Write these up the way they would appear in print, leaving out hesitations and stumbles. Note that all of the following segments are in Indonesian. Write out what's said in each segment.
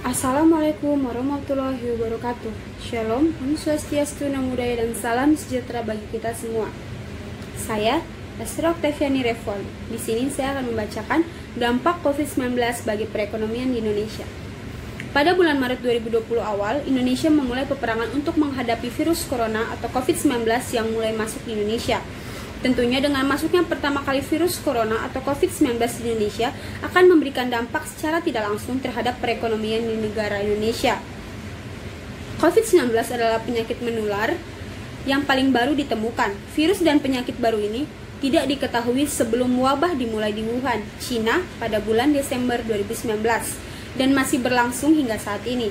Assalamualaikum warahmatullahi wabarakatuh. Shalom, Om Swastiastu, Namo Buddhaya, dan salam sejahtera bagi kita semua. Saya, Esther Octaviani Revol. Di sini saya akan membacakan dampak COVID-19 bagi perekonomian di Indonesia. Pada bulan Maret 2020 awal, Indonesia memulai peperangan untuk menghadapi virus corona atau COVID-19 yang mulai masuk di Indonesia. Tentunya dengan masuknya pertama kali virus corona atau COVID-19 di Indonesia akan memberikan dampak secara tidak langsung terhadap perekonomian di negara Indonesia. COVID-19 adalah penyakit menular yang paling baru ditemukan. Virus dan penyakit baru ini tidak diketahui sebelum wabah dimulai di Wuhan, China pada bulan Desember 2019 dan masih berlangsung hingga saat ini.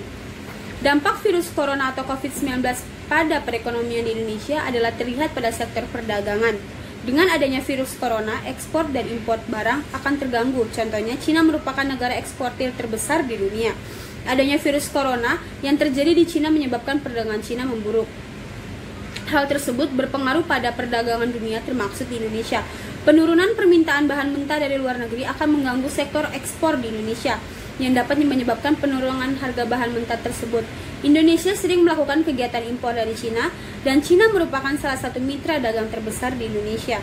Dampak virus corona atau COVID-19 pada perekonomian di Indonesia adalah terlihat pada sektor perdagangan. Dengan adanya virus corona, ekspor dan impor barang akan terganggu. Contohnya, Cina merupakan negara eksportir terbesar di dunia. Adanya virus corona yang terjadi di Cina menyebabkan perdagangan Cina memburuk. Hal tersebut berpengaruh pada perdagangan dunia termasuk di Indonesia. Penurunan permintaan bahan mentah dari luar negeri akan mengganggu sektor ekspor di Indonesia, yang dapat menyebabkan penurunan harga bahan mentah tersebut. Indonesia sering melakukan kegiatan impor dari Cina, dan Cina merupakan salah satu mitra dagang terbesar di Indonesia.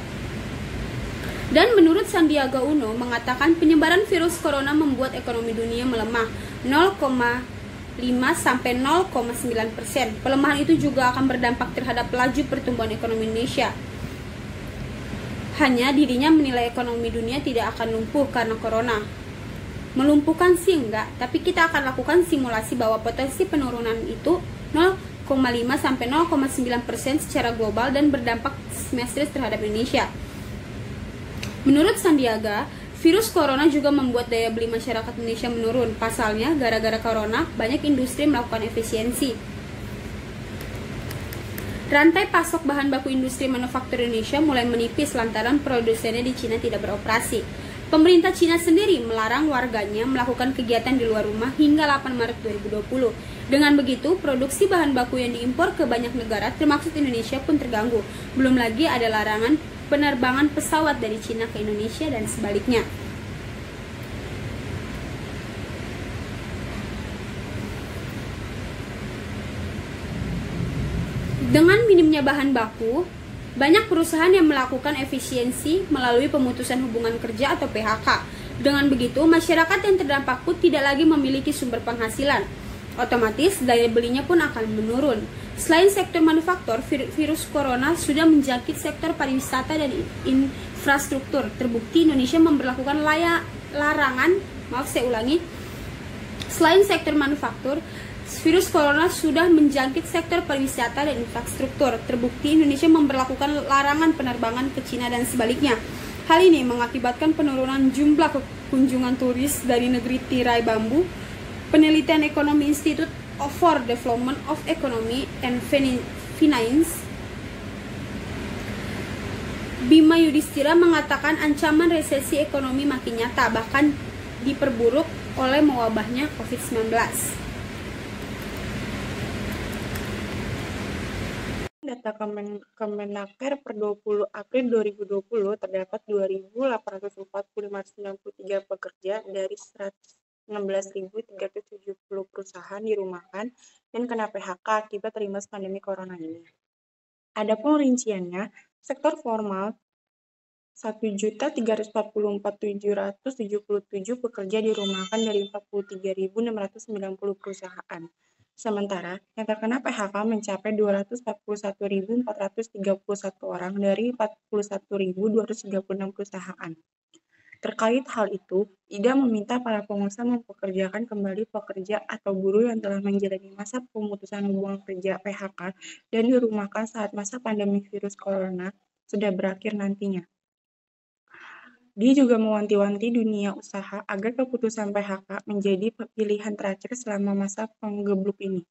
Dan menurut Sandiaga Uno mengatakan penyebaran virus corona membuat ekonomi dunia melemah 0,5–0,9%. Pelemahan itu juga akan berdampak terhadap laju pertumbuhan ekonomi Indonesia. Hanya dirinya menilai ekonomi dunia tidak akan lumpuh karena corona. Melumpuhkan sih enggak, tapi kita akan lakukan simulasi bahwa potensi penurunan itu 0,5–0,9% secara global dan berdampak simetris terhadap Indonesia. Menurut Sandiaga, virus corona juga membuat daya beli masyarakat Indonesia menurun. Pasalnya, gara-gara corona, banyak industri melakukan efisiensi. Rantai pasok bahan baku industri manufaktur Indonesia mulai menipis lantaran produsennya di Cina tidak beroperasi. Pemerintah Cina sendiri melarang warganya melakukan kegiatan di luar rumah hingga 8 Maret 2020. Dengan begitu, produksi bahan baku yang diimpor ke banyak negara, termasuk Indonesia, pun terganggu. Belum lagi ada larangan penerbangan pesawat dari Cina ke Indonesia dan sebaliknya. Dengan minimnya bahan baku, banyak perusahaan yang melakukan efisiensi melalui pemutusan hubungan kerja atau PHK. Dengan begitu, masyarakat yang terdampak pun tidak lagi memiliki sumber penghasilan. Otomatis, daya belinya pun akan menurun. Selain sektor manufaktur, virus corona sudah menjangkit sektor pariwisata dan infrastruktur. Terbukti Indonesia memberlakukan Selain sektor manufaktur, virus corona sudah menjangkit sektor pariwisata dan infrastruktur. Terbukti Indonesia memberlakukan larangan penerbangan ke Cina dan sebaliknya. Hal ini mengakibatkan penurunan jumlah kunjungan turis dari negeri tirai bambu. Penelitian ekonomi Institute for Development of Economy and Finance, Bima Yudhistira, mengatakan ancaman resesi ekonomi makin nyata, bahkan diperburuk oleh mewabahnya COVID-19. Data Kemenaker per 20 April 2020 terdapat 2.895 pekerja dari 116.370 perusahaan dirumahkan dan kena PHK akibat terimbas pandemi corona ini. Adapun rinciannya, sektor formal 1.344.777 pekerja dirumahkan dari 43.690 perusahaan. Sementara, yang terkena PHK mencapai 241.431 orang dari 41.236 perusahaan. Terkait hal itu, IDA meminta para pengusaha mempekerjakan kembali pekerja atau buruh yang telah menjalani masa pemutusan hubungan kerja PHK dan dirumahkan saat masa pandemi virus corona sudah berakhir nantinya. Dia juga mewanti-wanti dunia usaha agar keputusan PHK menjadi pilihan terakhir selama masa penggebluk ini,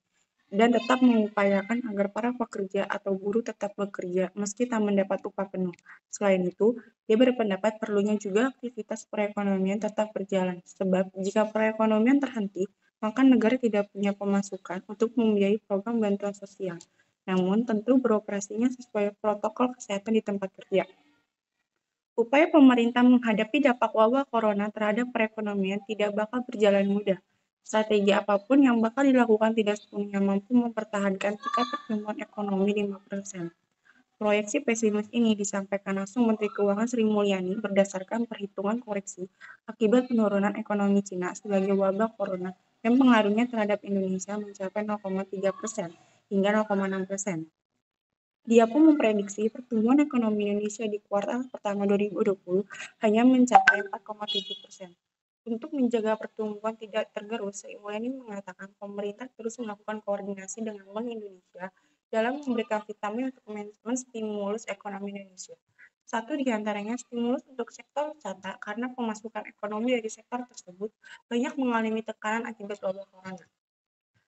dan tetap mengupayakan agar para pekerja atau buruh tetap bekerja meski tak mendapat upah penuh. Selain itu, dia berpendapat perlunya juga aktivitas perekonomian tetap berjalan, sebab jika perekonomian terhenti, maka negara tidak punya pemasukan untuk membiayai program bantuan sosial. Namun, tentu beroperasinya sesuai protokol kesehatan di tempat kerja. Upaya pemerintah menghadapi dampak wabah corona terhadap perekonomian tidak bakal berjalan mudah. Strategi apapun yang bakal dilakukan tidak sepenuhnya mampu mempertahankan tingkat pertumbuhan ekonomi 5%. Proyeksi pesimis ini disampaikan langsung Menteri Keuangan Sri Mulyani berdasarkan perhitungan koreksi akibat penurunan ekonomi Cina sebagai wabah corona yang pengaruhnya terhadap Indonesia mencapai 0,3% hingga 0,6%. Dia pun memprediksi pertumbuhan ekonomi Indonesia di kuartal pertama 2020 hanya mencapai 4,7%. Untuk menjaga pertumbuhan tidak tergerus, Sri Mulyani mengatakan pemerintah terus melakukan koordinasi dengan Bank Indonesia dalam memberikan vitamin untuk menstimulus ekonomi Indonesia. Satu di antaranya stimulus untuk sektor wisata karena pemasukan ekonomi dari sektor tersebut banyak mengalami tekanan akibat wabah corona.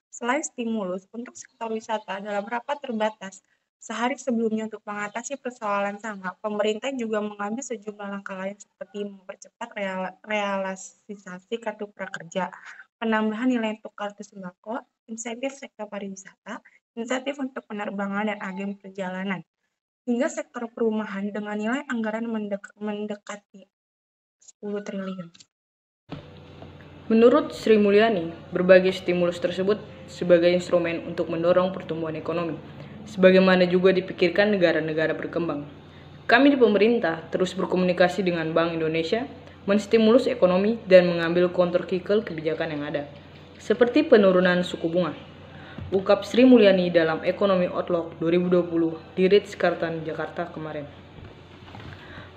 Selain stimulus untuk sektor wisata dalam rapat terbatas sehari sebelumnya untuk mengatasi persoalan sama, pemerintah juga mengambil sejumlah langkah lain seperti mempercepat realisasi kartu prakerja, penambahan nilai untuk kartu sembako, insentif sektor pariwisata, insentif untuk penerbangan dan agen perjalanan, hingga sektor perumahan dengan nilai anggaran mendekati 10 triliun. Menurut Sri Mulyani, berbagai stimulus tersebut sebagai instrumen untuk mendorong pertumbuhan ekonomi, sebagaimana juga dipikirkan negara-negara berkembang. Kami di pemerintah terus berkomunikasi dengan Bank Indonesia, menstimulus ekonomi dan mengambil countercyclical kebijakan yang ada, seperti penurunan suku bunga. Ungkap Sri Mulyani dalam Economy Outlook 2020 di Ritz-Carlton, Jakarta kemarin.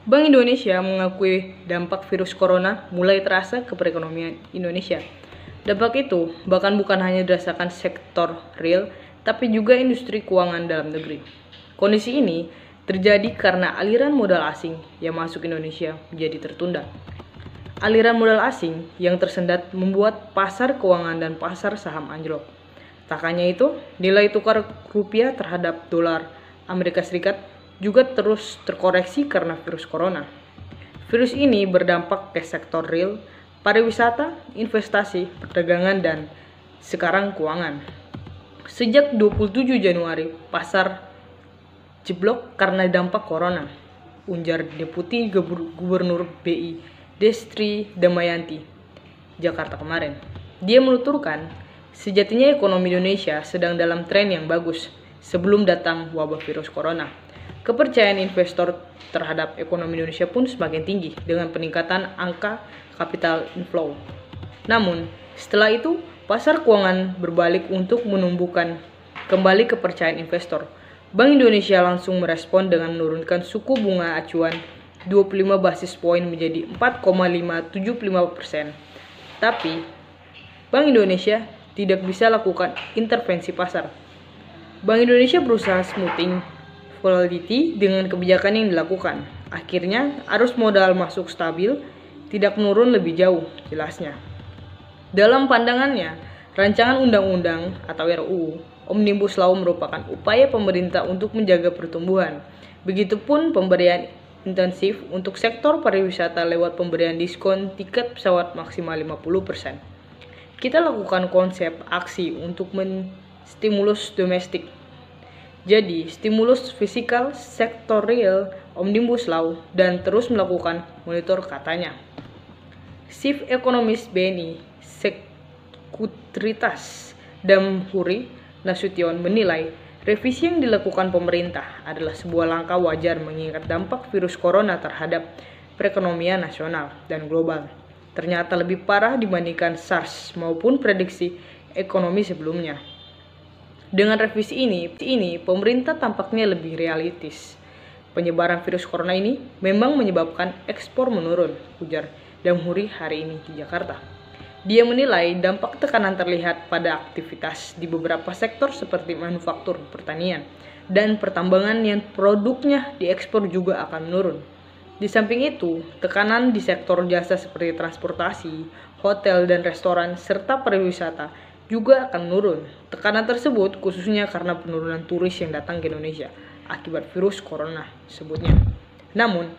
Bank Indonesia mengakui dampak virus corona mulai terasa ke perekonomian Indonesia. Dampak itu bahkan bukan hanya dirasakan sektor real, tapi juga industri keuangan dalam negeri. Kondisi ini terjadi karena aliran modal asing yang masuk Indonesia menjadi tertunda. Aliran modal asing yang tersendat membuat pasar keuangan dan pasar saham anjlok. Tak hanya itu, nilai tukar rupiah terhadap dolar Amerika Serikat juga terus terkoreksi karena virus corona. Virus ini berdampak ke sektor real, pariwisata, investasi, perdagangan, dan sekarang keuangan. Sejak 27 Januari, pasar jeblok karena dampak corona, ujar Deputi Gubernur BI Destri Damayanti, Jakarta kemarin. Dia menuturkan, sejatinya ekonomi Indonesia sedang dalam tren yang bagus sebelum datang wabah virus corona. Kepercayaan investor terhadap ekonomi Indonesia pun semakin tinggi dengan peningkatan angka capital inflow. Namun, setelah itu, pasar keuangan berbalik untuk menumbuhkan kembali kepercayaan investor. Bank Indonesia langsung merespon dengan menurunkan suku bunga acuan 25 basis poin menjadi 4,575%. Tapi, Bank Indonesia tidak bisa lakukan intervensi pasar. Bank Indonesia berusaha smoothing volatility dengan kebijakan yang dilakukan. Akhirnya, arus modal masuk stabil, tidak menurun lebih jauh, jelasnya. Dalam pandangannya, rancangan undang-undang atau RUU Omnibus Law merupakan upaya pemerintah untuk menjaga pertumbuhan. Begitupun pemberian intensif untuk sektor pariwisata lewat pemberian diskon tiket pesawat maksimal 50%. Kita lakukan konsep aksi untuk menstimulus domestik. Jadi, stimulus fiskal, sektor real, Omnibus Law, dan terus melakukan monitor katanya. Chief Economist BNI, Sekuritas Damhuri Nasution menilai, revisi yang dilakukan pemerintah adalah sebuah langkah wajar mengingat dampak virus corona terhadap perekonomian nasional dan global. Ternyata lebih parah dibandingkan SARS maupun prediksi ekonomi sebelumnya. Dengan revisi ini, pemerintah tampaknya lebih realistis. Penyebaran virus corona ini memang menyebabkan ekspor menurun, ujar Damhuri hari ini di Jakarta. Dia menilai dampak tekanan terlihat pada aktivitas di beberapa sektor seperti manufaktur, pertanian, dan pertambangan yang produknya diekspor juga akan menurun. Di samping itu, tekanan di sektor jasa seperti transportasi, hotel dan restoran, serta pariwisata juga akan menurun. Tekanan tersebut khususnya karena penurunan turis yang datang ke Indonesia akibat virus corona sebutnya. Namun,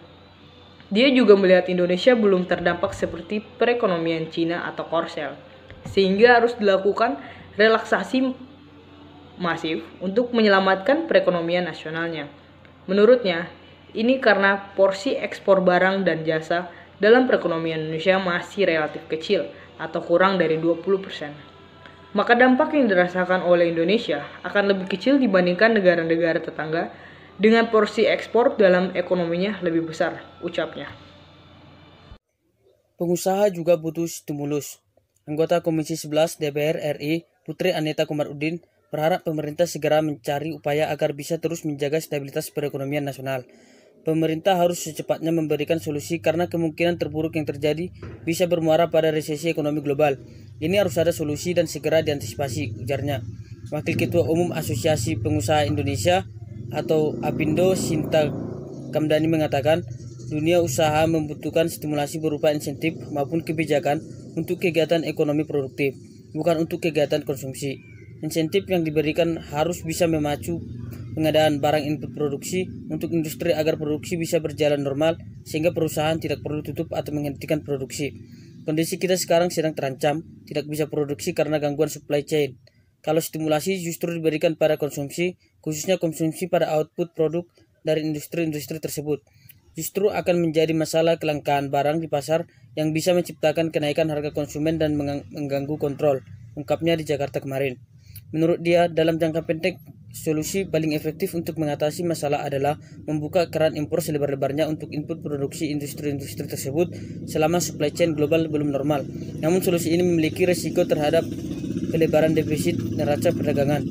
dia juga melihat Indonesia belum terdampak seperti perekonomian Cina atau Korsel, sehingga harus dilakukan relaksasi masif untuk menyelamatkan perekonomian nasionalnya. Menurutnya, ini karena porsi ekspor barang dan jasa dalam perekonomian Indonesia masih relatif kecil atau kurang dari 20%. Maka dampak yang dirasakan oleh Indonesia akan lebih kecil dibandingkan negara-negara tetangga dengan porsi ekspor dalam ekonominya lebih besar, ucapnya. Pengusaha juga butuh stimulus. Anggota Komisi 11 DPR RI, Putri Aneta Komarudin, berharap pemerintah segera mencari upaya agar bisa terus menjaga stabilitas perekonomian nasional. Pemerintah harus secepatnya memberikan solusi karena kemungkinan terburuk yang terjadi bisa bermuara pada resesi ekonomi global. Ini harus ada solusi dan segera diantisipasi, ujarnya. Wakil Ketua Umum Asosiasi Pengusaha Indonesia atau APindo Sinta Kamdani mengatakan, dunia usaha membutuhkan stimulasi berupa insentif maupun kebijakan untuk kegiatan ekonomi produktif, bukan untuk kegiatan konsumsi. Insentif yang diberikan harus bisa memacu pengadaan barang input produksi untuk industri agar produksi bisa berjalan normal sehingga perusahaan tidak perlu tutup atau menghentikan produksi. Kondisi kita sekarang sedang terancam, tidak bisa produksi karena gangguan supply chain. Kalau stimulasi justru diberikan pada konsumsi, khususnya konsumsi pada output produk dari industri-industri tersebut, justru akan menjadi masalah kelangkaan barang di pasar yang bisa menciptakan kenaikan harga konsumen dan mengganggu kontrol, ungkapnya di Jakarta kemarin. Menurut dia, dalam jangka pendek, solusi paling efektif untuk mengatasi masalah adalah membuka keran impor selebar-lebarnya untuk input produksi industri-industri tersebut selama supply chain global belum normal. Namun solusi ini memiliki resiko terhadap pelebaran defisit neraca perdagangan.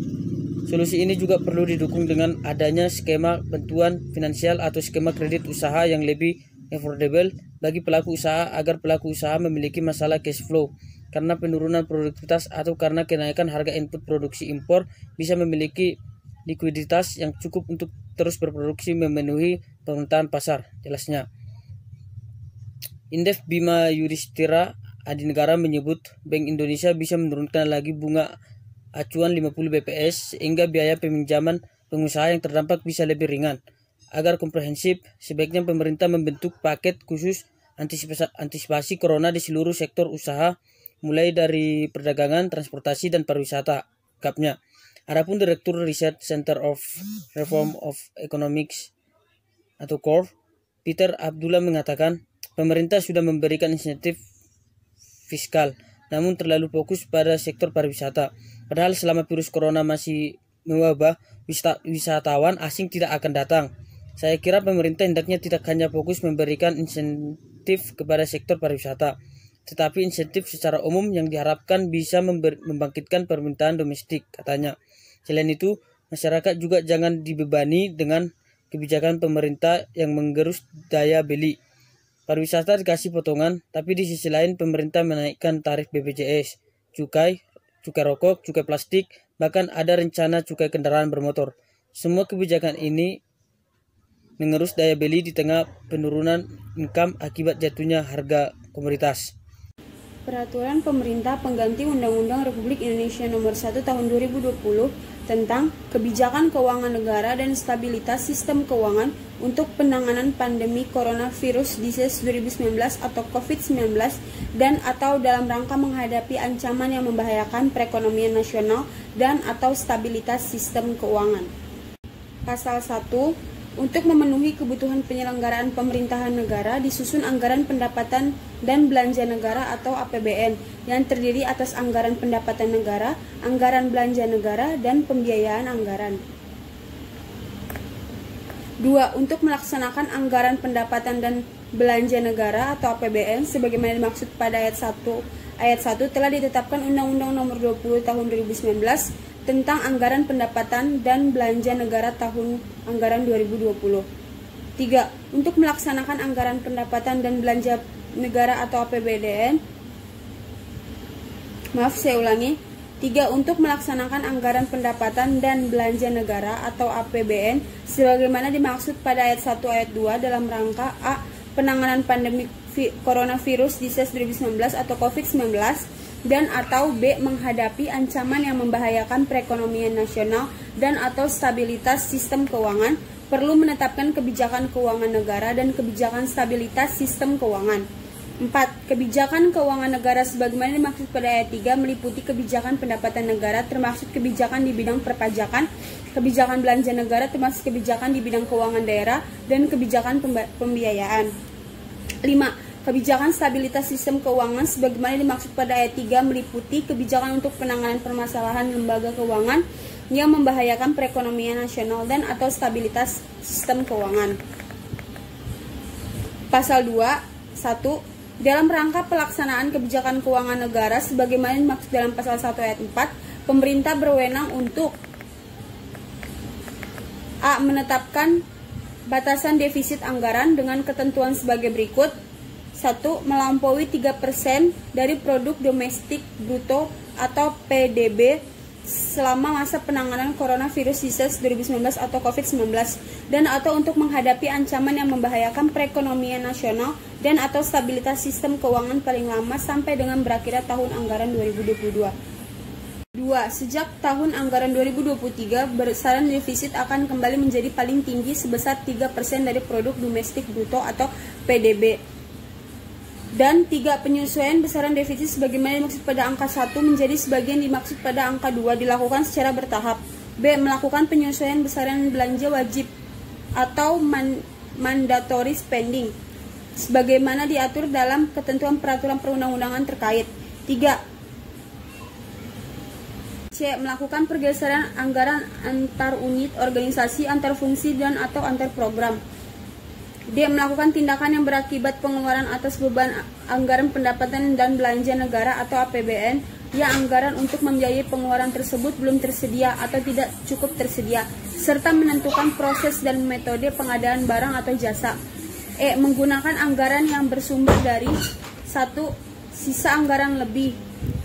Solusi ini juga perlu didukung dengan adanya skema bantuan finansial atau skema kredit usaha yang lebih affordable bagi pelaku usaha agar pelaku usaha memiliki masalah cash flow karena penurunan produktivitas atau karena kenaikan harga input produksi impor bisa memiliki likuiditas yang cukup untuk terus berproduksi memenuhi permintaan pasar, jelasnya. Indef Bima Yudhistira Adinegara menyebut Bank Indonesia bisa menurunkan lagi bunga acuan 50 BPS sehingga biaya peminjaman pengusaha yang terdampak bisa lebih ringan. Agar komprehensif, sebaiknya pemerintah membentuk paket khusus antisipasi corona di seluruh sektor usaha mulai dari perdagangan, transportasi, dan pariwisata, ucapnya. Adapun Direktur Research Center of Reform of Economics atau CORE, Peter Abdullah mengatakan, pemerintah sudah memberikan insentif fiskal, namun terlalu fokus pada sektor pariwisata. Padahal selama virus corona masih mewabah, wisatawan asing tidak akan datang. Saya kira pemerintah hendaknya tidak hanya fokus memberikan insentif kepada sektor pariwisata, tetapi insentif secara umum yang diharapkan bisa membangkitkan permintaan domestik, katanya. Selain itu, masyarakat juga jangan dibebani dengan kebijakan pemerintah yang menggerus daya beli. Pariwisata dikasih potongan, tapi di sisi lain pemerintah menaikkan tarif BPJS, cukai rokok, cukai plastik, bahkan ada rencana cukai kendaraan bermotor. Semua kebijakan ini mengerus daya beli di tengah penurunan income akibat jatuhnya harga komoditas. Peraturan Pemerintah Pengganti Undang-Undang Republik Indonesia Nomor 1 Tahun 2020 tentang Kebijakan Keuangan Negara dan Stabilitas Sistem Keuangan untuk Penanganan Pandemi Coronavirus Disease 2019 atau COVID-19 dan atau dalam rangka menghadapi ancaman yang membahayakan perekonomian nasional dan atau stabilitas sistem keuangan. Pasal 1. Untuk memenuhi kebutuhan penyelenggaraan pemerintahan negara disusun anggaran pendapatan dan belanja negara atau APBN yang terdiri atas anggaran pendapatan negara, anggaran belanja negara, dan pembiayaan anggaran. 2. Untuk melaksanakan anggaran pendapatan dan belanja negara atau APBN sebagaimana dimaksud pada ayat 1 telah ditetapkan Undang-Undang Nomor 20 Tahun 2019 tentang anggaran pendapatan dan belanja negara tahun anggaran 2020. 3. Untuk melaksanakan anggaran pendapatan dan belanja negara atau APBN. 3. Untuk melaksanakan anggaran pendapatan dan belanja negara atau APBN sebagaimana dimaksud pada ayat 1 ayat 2 dalam rangka A. Penanganan pandemi coronavirus disease 2019 atau COVID-19 dan atau B. Menghadapi ancaman yang membahayakan perekonomian nasional dan atau stabilitas sistem keuangan, perlu menetapkan kebijakan keuangan negara dan kebijakan stabilitas sistem keuangan. 4. Kebijakan keuangan negara sebagaimana dimaksud pada ayat 3 meliputi kebijakan pendapatan negara termasuk kebijakan di bidang perpajakan, kebijakan belanja negara termasuk kebijakan di bidang keuangan daerah, dan kebijakan pembiayaan. 5. Kebijakan stabilitas sistem keuangan sebagaimana dimaksud pada ayat 3 meliputi kebijakan untuk penanganan permasalahan lembaga keuangan yang membahayakan perekonomian nasional dan atau stabilitas sistem keuangan. Pasal 2, 1. Dalam rangka pelaksanaan kebijakan keuangan negara sebagaimana dimaksud dalam pasal 1 ayat 4, pemerintah berwenang untuk A. Menetapkan batasan defisit anggaran dengan ketentuan sebagai berikut. 1. Melampaui 3% dari produk domestik bruto atau PDB selama masa penanganan coronavirus disease 2019 atau COVID-19 dan atau untuk menghadapi ancaman yang membahayakan perekonomian nasional dan atau stabilitas sistem keuangan paling lama sampai dengan berakhirnya tahun anggaran 2022. 2. Sejak tahun anggaran 2023, besaran defisit akan kembali menjadi paling tinggi sebesar 3% dari produk domestik bruto atau PDB. Dan 3. Penyesuaian besaran defisit sebagaimana dimaksud pada angka 1 menjadi sebagian dimaksud pada angka 2 dilakukan secara bertahap. B. Melakukan penyesuaian besaran belanja wajib atau mandatory spending sebagaimana diatur dalam ketentuan peraturan perundang-undangan terkait. 3. C. Melakukan pergeseran anggaran antar unit, organisasi, antar fungsi dan atau antar program. D. Melakukan tindakan yang berakibat pengeluaran atas beban anggaran pendapatan dan belanja negara atau APBN yang anggaran untuk membiayai pengeluaran tersebut belum tersedia atau tidak cukup tersedia, serta menentukan proses dan metode pengadaan barang atau jasa. E. Menggunakan anggaran yang bersumber dari 1. Sisa anggaran lebih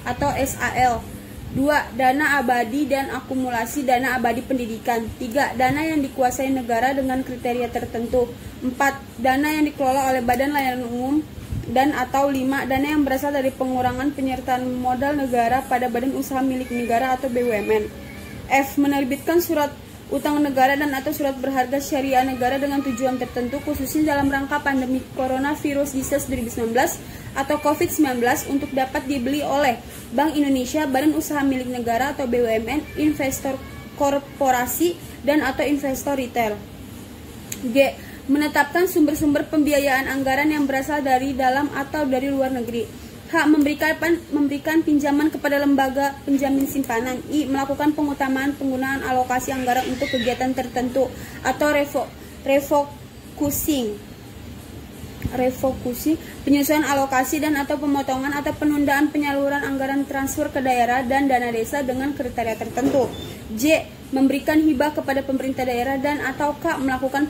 atau SAL. 2. Dana abadi dan akumulasi dana abadi pendidikan. 3. Dana yang dikuasai negara dengan kriteria tertentu. 4. Dana yang dikelola oleh badan layanan umum dan atau 5. Dana yang berasal dari pengurangan penyertaan modal negara pada badan usaha milik negara atau BUMN. F. Menerbitkan surat utang negara dan atau surat berharga syariah negara dengan tujuan tertentu khususnya dalam rangka pandemi coronavirus disease 2019 atau COVID-19 untuk dapat dibeli oleh Bank Indonesia, badan usaha milik negara atau BUMN, investor korporasi dan atau investor retail. G. Menetapkan sumber-sumber pembiayaan anggaran yang berasal dari dalam atau dari luar negeri. H. Memberikan pinjaman kepada lembaga penjamin simpanan. I. Melakukan pengutamaan penggunaan alokasi anggaran untuk kegiatan tertentu atau refocusing, penyesuaian alokasi dan atau pemotongan atau penundaan penyaluran anggaran transfer ke daerah dan dana desa dengan kriteria tertentu. J. Memberikan hibah kepada pemerintah daerah dan atau K. Melakukan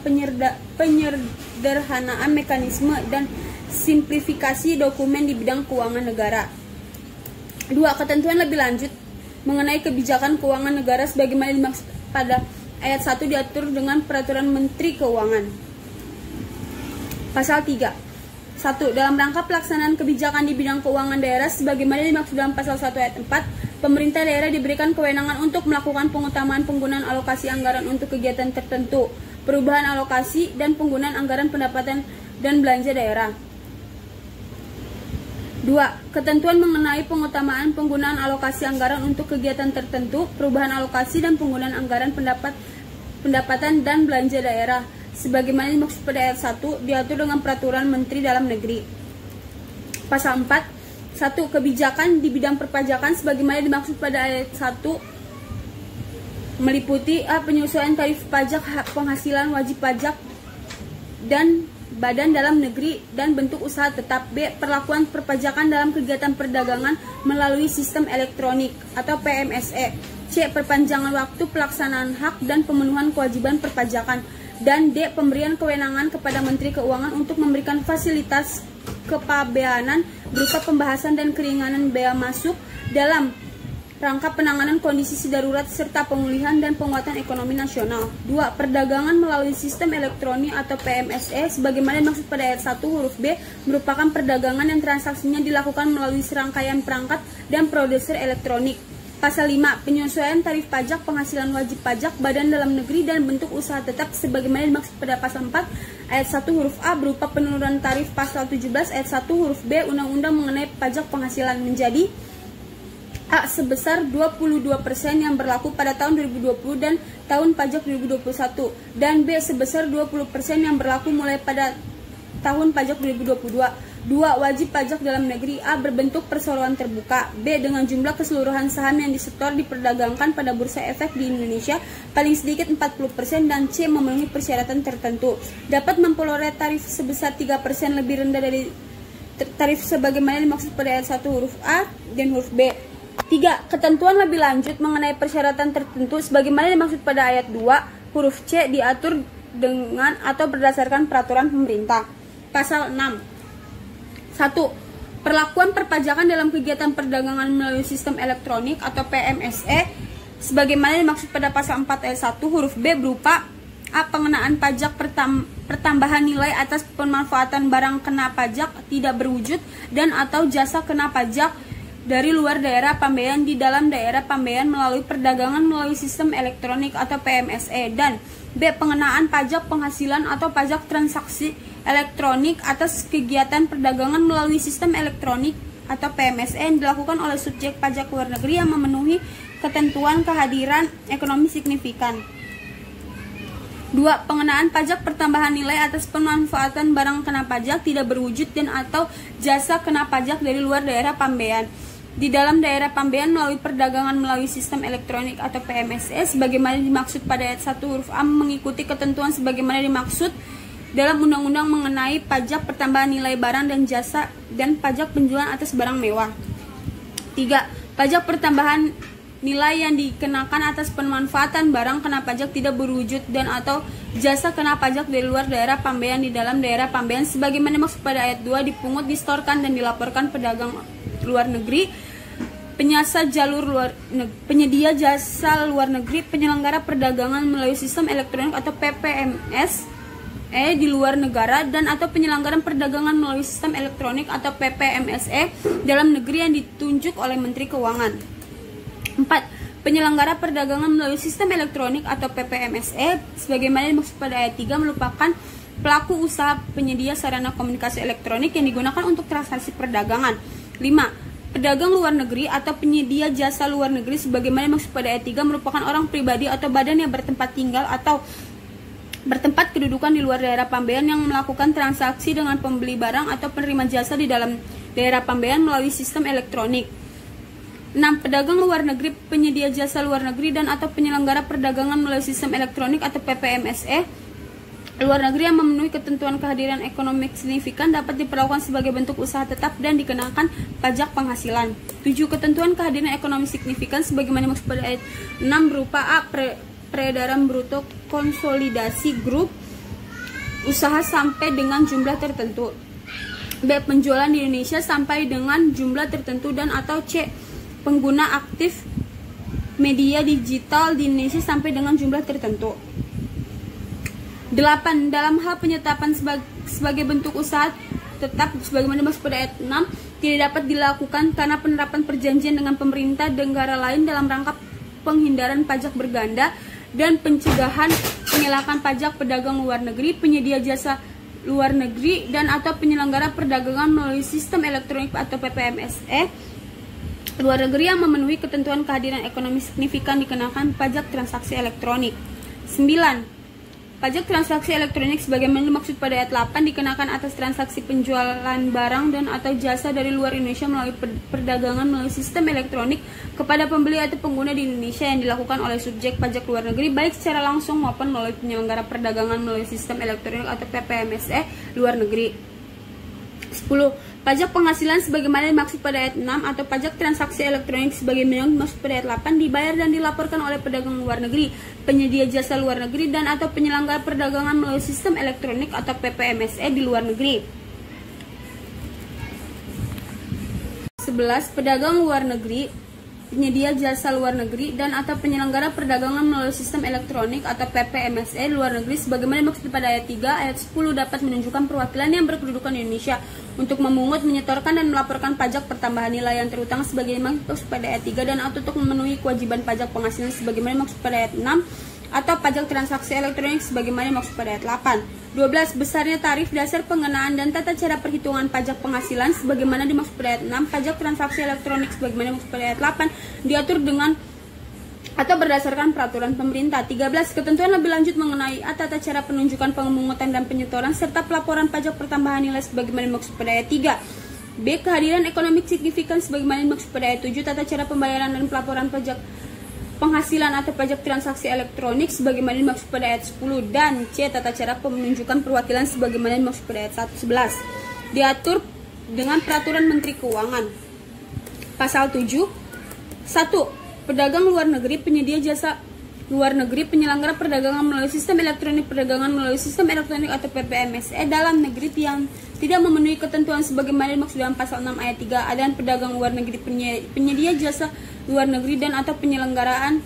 penyederhanaan mekanisme dan simplifikasi dokumen di bidang keuangan negara. 2. Ketentuan lebih lanjut mengenai kebijakan keuangan negara sebagaimana dimaksud pada ayat 1 diatur dengan peraturan Menteri Keuangan. Pasal 3. 1. Dalam rangka pelaksanaan kebijakan di bidang keuangan daerah sebagaimana dimaksud dalam pasal 1 ayat 4, pemerintah daerah diberikan kewenangan untuk melakukan pengutamaan penggunaan alokasi anggaran untuk kegiatan tertentu, perubahan alokasi dan penggunaan anggaran pendapatan dan belanja daerah. 2. Ketentuan mengenai pengutamaan penggunaan alokasi anggaran untuk kegiatan tertentu, perubahan alokasi dan penggunaan anggaran pendapatan dan belanja daerah sebagaimana dimaksud pada ayat 1 diatur dengan peraturan Menteri Dalam Negeri. Pasal 4. 1. Kebijakan di bidang perpajakan sebagaimana dimaksud pada ayat 1 meliputi A. Penyesuaian tarif pajak hak penghasilan wajib pajak dan badan dalam negeri dan bentuk usaha tetap. B. Perlakuan perpajakan dalam kegiatan perdagangan melalui sistem elektronik atau PMSE. C. Perpanjangan waktu pelaksanaan hak dan pemenuhan kewajiban perpajakan. Dan D. Pemberian kewenangan kepada Menteri Keuangan untuk memberikan fasilitas kepabeanan berupa pembahasan dan keringanan bea masuk dalam rangka penanganan kondisi darurat serta pemulihan dan penguatan ekonomi nasional. 2. Perdagangan melalui sistem elektronik atau PMSE sebagaimana dimaksud pada ayat 1 huruf B merupakan perdagangan yang transaksinya dilakukan melalui serangkaian perangkat dan produser elektronik. Pasal 5. Penyesuaian tarif pajak penghasilan wajib pajak badan dalam negeri dan bentuk usaha tetap sebagaimana dimaksud pada pasal 4 ayat 1 huruf A berupa penurunan tarif pasal 17 ayat 1 huruf B Undang-Undang mengenai pajak penghasilan menjadi A. Sebesar 22% yang berlaku pada tahun 2020 dan tahun pajak 2021 dan B. Sebesar 20% yang berlaku mulai pada tahun pajak 2022. 2. Wajib pajak dalam negeri. A. Berbentuk perseroan terbuka. B. Dengan jumlah keseluruhan saham yang disetor diperdagangkan pada bursa efek di Indonesia paling sedikit 40%. Dan C. Memenuhi persyaratan tertentu. Dapat memperoleh tarif sebesar 3% lebih rendah dari tarif sebagaimana dimaksud pada ayat 1 huruf A dan huruf B. 3. Ketentuan lebih lanjut mengenai persyaratan tertentu sebagaimana dimaksud pada ayat 2 huruf C diatur dengan atau berdasarkan peraturan pemerintah. Pasal 6. 1. Perlakuan perpajakan dalam kegiatan perdagangan melalui sistem elektronik atau PMSE sebagaimana dimaksud pada pasal 4 ayat 1 huruf B berupa A. Pengenaan pajak pertambahan nilai atas pemanfaatan barang kena pajak tidak berwujud dan atau jasa kena pajak dari luar daerah pambaian di dalam daerah pambaian melalui perdagangan melalui sistem elektronik atau PMSE. Dan B. Pengenaan pajak penghasilan atau pajak transaksi elektronik atas kegiatan perdagangan melalui sistem elektronik atau PMSE yang dilakukan oleh subjek pajak luar negeri yang memenuhi ketentuan kehadiran ekonomi signifikan. 2. Pengenaan pajak pertambahan nilai atas pemanfaatan barang kena pajak tidak berwujud dan atau jasa kena pajak dari luar daerah pambaian di dalam daerah pambaian melalui perdagangan melalui sistem elektronik atau PMSE sebagaimana dimaksud pada ayat 1 huruf A mengikuti ketentuan sebagaimana dimaksud dalam undang-undang mengenai pajak pertambahan nilai barang dan jasa dan pajak penjualan atas barang mewah. 3. Pajak pertambahan nilai yang dikenakan atas pemanfaatan barang kena pajak tidak berwujud dan atau jasa kena pajak dari luar daerah pambaian di dalam daerah pambaian sebagaimana dimaksud pada ayat 2 dipungut, distorkan dan dilaporkan pedagang luar negeri, penyedia jasa luar negeri, penyelenggara perdagangan melalui sistem elektronik atau PPMS di luar negara dan atau penyelenggaraan perdagangan melalui sistem elektronik atau PPMSE dalam negeri yang ditunjuk oleh Menteri Keuangan. 4. Penyelenggara perdagangan melalui sistem elektronik atau PPMSE sebagaimana dimaksud pada ayat 3 merupakan pelaku usaha penyedia sarana komunikasi elektronik yang digunakan untuk transaksi perdagangan. 5. Pedagang luar negeri atau penyedia jasa luar negeri sebagaimana dimaksud pada ayat 3 merupakan orang pribadi atau badan yang bertempat tinggal atau bertempat kedudukan di luar daerah pambaian yang melakukan transaksi dengan pembeli barang atau penerima jasa di dalam daerah pambaian melalui sistem elektronik. 6. Pedagang luar negeri, penyedia jasa luar negeri dan atau penyelenggara perdagangan melalui sistem elektronik atau PPMSE luar negeri yang memenuhi ketentuan kehadiran ekonomi signifikan dapat diperlakukan sebagai bentuk usaha tetap dan dikenakan pajak penghasilan. 7. Ketentuan kehadiran ekonomi signifikan sebagaimana dimaksud pada ayat 6 berupa A. Peredaran bruto konsolidasi grup usaha sampai dengan jumlah tertentu. B. Penjualan di Indonesia sampai dengan jumlah tertentu dan atau C. Pengguna aktif media digital di Indonesia sampai dengan jumlah tertentu. 8. Dalam hal penyetapan sebagai bentuk usaha tetap sebagaimana dimaksud pada ayat 6 tidak dapat dilakukan karena penerapan perjanjian dengan pemerintah negara lain dalam rangka penghindaran pajak berganda dan pencegahan penyelakan pajak pedagang luar negeri, penyedia jasa luar negeri dan atau penyelenggara perdagangan melalui sistem elektronik atau PPMSE luar negeri yang memenuhi ketentuan kehadiran ekonomi signifikan dikenakan pajak transaksi elektronik. 9. Pajak transaksi elektronik sebagaimana dimaksud pada ayat 8 dikenakan atas transaksi penjualan barang dan atau jasa dari luar Indonesia melalui perdagangan melalui sistem elektronik kepada pembeli atau pengguna di Indonesia yang dilakukan oleh subjek pajak luar negeri baik secara langsung maupun melalui penyelenggara perdagangan melalui sistem elektronik atau PPMSE luar negeri. 10. Pajak penghasilan sebagaimana dimaksud pada ayat 6 atau pajak transaksi elektronik sebagaimana dimaksud pada ayat 8 dibayar dan dilaporkan oleh pedagang luar negeri, penyedia jasa luar negeri dan atau penyelenggara perdagangan melalui sistem elektronik atau PPMSE di luar negeri. 11. Pedagang luar negeri, penyedia jasa luar negeri dan atau penyelenggara perdagangan melalui sistem elektronik atau PPMSE luar negeri sebagaimana dimaksud pada ayat 3 ayat 10 dapat menunjukkan perwakilan yang berkedudukan di Indonesia untuk memungut, menyetorkan dan melaporkan pajak pertambahan nilai yang terutang sebagaimana dimaksud pada ayat 3 dan atau untuk memenuhi kewajiban pajak penghasilan sebagaimana dimaksud pada ayat 6 atau pajak transaksi elektronik sebagaimana dimaksud pada ayat 8. 12. Besarnya tarif dasar pengenaan dan tata cara perhitungan pajak penghasilan sebagaimana dimaksud pada ayat 6, pajak transaksi elektronik sebagaimana dimaksud pada ayat 8 diatur dengan atau berdasarkan peraturan pemerintah. 13. Ketentuan lebih lanjut mengenai tata cara penunjukan, pemungutan dan penyetoran serta pelaporan pajak pertambahan nilai sebagaimana dimaksud pada ayat 3. B. Kehadiran ekonomi signifikan sebagaimana dimaksud pada ayat 7, tata cara pembayaran dan pelaporan pajak penghasilan atau pajak transaksi elektronik sebagaimana dimaksud pada ayat 10, dan C. Tata cara penunjukan perwakilan sebagaimana dimaksud pada ayat 11. Diatur dengan peraturan Menteri Keuangan. Pasal 7. 1. Pedagang luar negeri, penyedia jasa luar negeri, penyelenggara perdagangan melalui sistem elektronik, perdagangan melalui sistem elektronik atau PPMSE dalam negeri yang tidak memenuhi ketentuan sebagaimana dimaksud dalam pasal 6 ayat 3, dan pedagang luar negeri, penyedia jasa luar negeri dan atau penyelenggaraan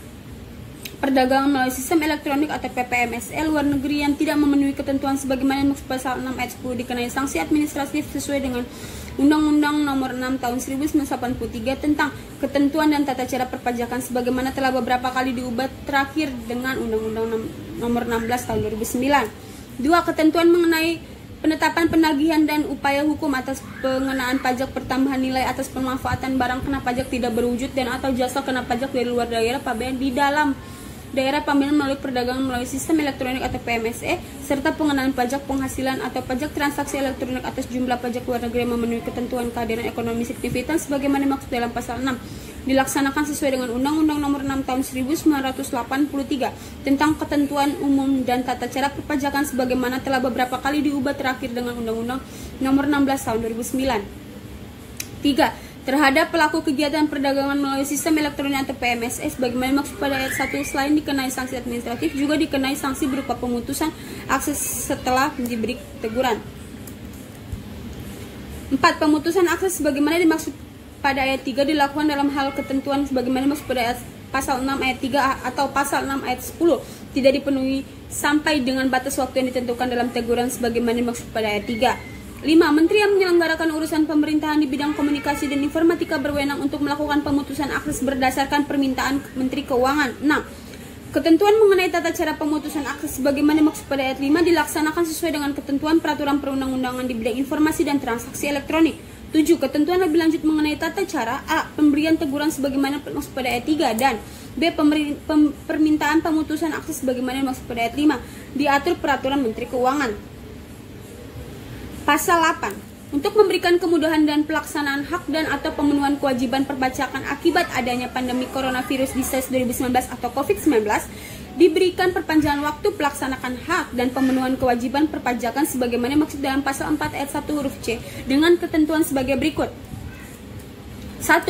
perdagangan melalui sistem elektronik atau PPMSE luar negeri yang tidak memenuhi ketentuan sebagaimana dimaksud pasal 6 ayat 10 dikenai sanksi administratif sesuai dengan Undang-Undang Nomor 6 Tahun 1983 tentang ketentuan dan tata cara perpajakan sebagaimana telah beberapa kali diubah terakhir dengan Undang-Undang Nomor 16 Tahun 2009. 2. Ketentuan mengenai penetapan penagihan dan upaya hukum atas pengenaan pajak pertambahan nilai atas pemanfaatan barang kena pajak tidak berwujud dan atau jasa kena pajak dari luar daerah pabean di dalam daerah pemilihan melalui perdagangan melalui sistem elektronik atau PMSE serta pengenaan pajak penghasilan atau pajak transaksi elektronik atas jumlah pajak luar negeri yang memenuhi ketentuan kehadiran ekonomi signifikan sebagaimana dimaksud dalam pasal 6 dilaksanakan sesuai dengan Undang-Undang Nomor 6 Tahun 1983 tentang ketentuan umum dan tata cara perpajakan sebagaimana telah beberapa kali diubah terakhir dengan Undang-Undang Nomor 16 Tahun 2009. 3. Terhadap pelaku kegiatan perdagangan melalui sistem elektronik atau PMSE sebagaimana dimaksud pada ayat 1 selain dikenai sanksi administratif juga dikenai sanksi berupa pemutusan akses setelah diberi teguran. 4. Pemutusan akses sebagaimana dimaksud pada ayat 3 dilakukan dalam hal ketentuan sebagaimana dimaksud pada ayat pasal 6 ayat 3 atau pasal 6 ayat 10 tidak dipenuhi sampai dengan batas waktu yang ditentukan dalam teguran sebagaimana dimaksud pada ayat 3. 5. Menteri yang menyelenggarakan urusan pemerintahan di bidang komunikasi dan informatika berwenang untuk melakukan pemutusan akses berdasarkan permintaan Menteri Keuangan. 6. Ketentuan mengenai tata cara pemutusan akses sebagaimana dimaksud pada ayat 5 dilaksanakan sesuai dengan ketentuan peraturan perundang-undangan di bidang informasi dan transaksi elektronik. 7. Ketentuan lebih lanjut mengenai tata cara A. Pemberian teguran sebagaimana dimaksud pada ayat 3 dan B. Permintaan pemutusan akses sebagaimana dimaksud pada ayat 5 diatur peraturan Menteri Keuangan. Pasal 8. Untuk memberikan kemudahan dan pelaksanaan hak dan atau pemenuhan kewajiban perpajakan akibat adanya pandemi coronavirus disease 2019 atau COVID-19, diberikan perpanjangan waktu pelaksanakan hak dan pemenuhan kewajiban perpajakan sebagaimana maksud dalam pasal 4 ayat 1 huruf C dengan ketentuan sebagai berikut. 1.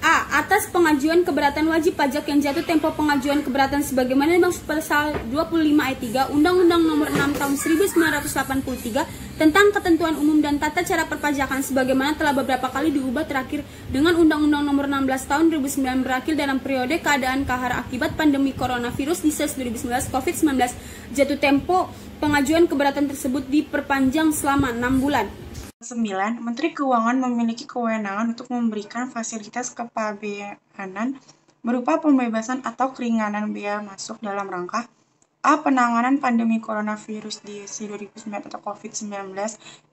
A. Atas pengajuan keberatan wajib pajak yang jatuh tempo pengajuan keberatan sebagaimana dimaksud pasal 25 ayat 3 Undang-Undang Nomor 6 Tahun 1983 tentang ketentuan umum dan tata cara perpajakan sebagaimana telah beberapa kali diubah terakhir dengan Undang-Undang Nomor 16 Tahun 2009 berakhir dalam periode keadaan kahar akibat pandemi coronavirus disease 2019 COVID-19. Jatuh tempo pengajuan keberatan tersebut diperpanjang selama 6 bulan. 9. Menteri Keuangan memiliki kewenangan untuk memberikan fasilitas kepabeanan berupa pembebasan atau keringanan bea masuk dalam rangka A. Penanganan pandemi coronavirus di 2019 atau COVID-19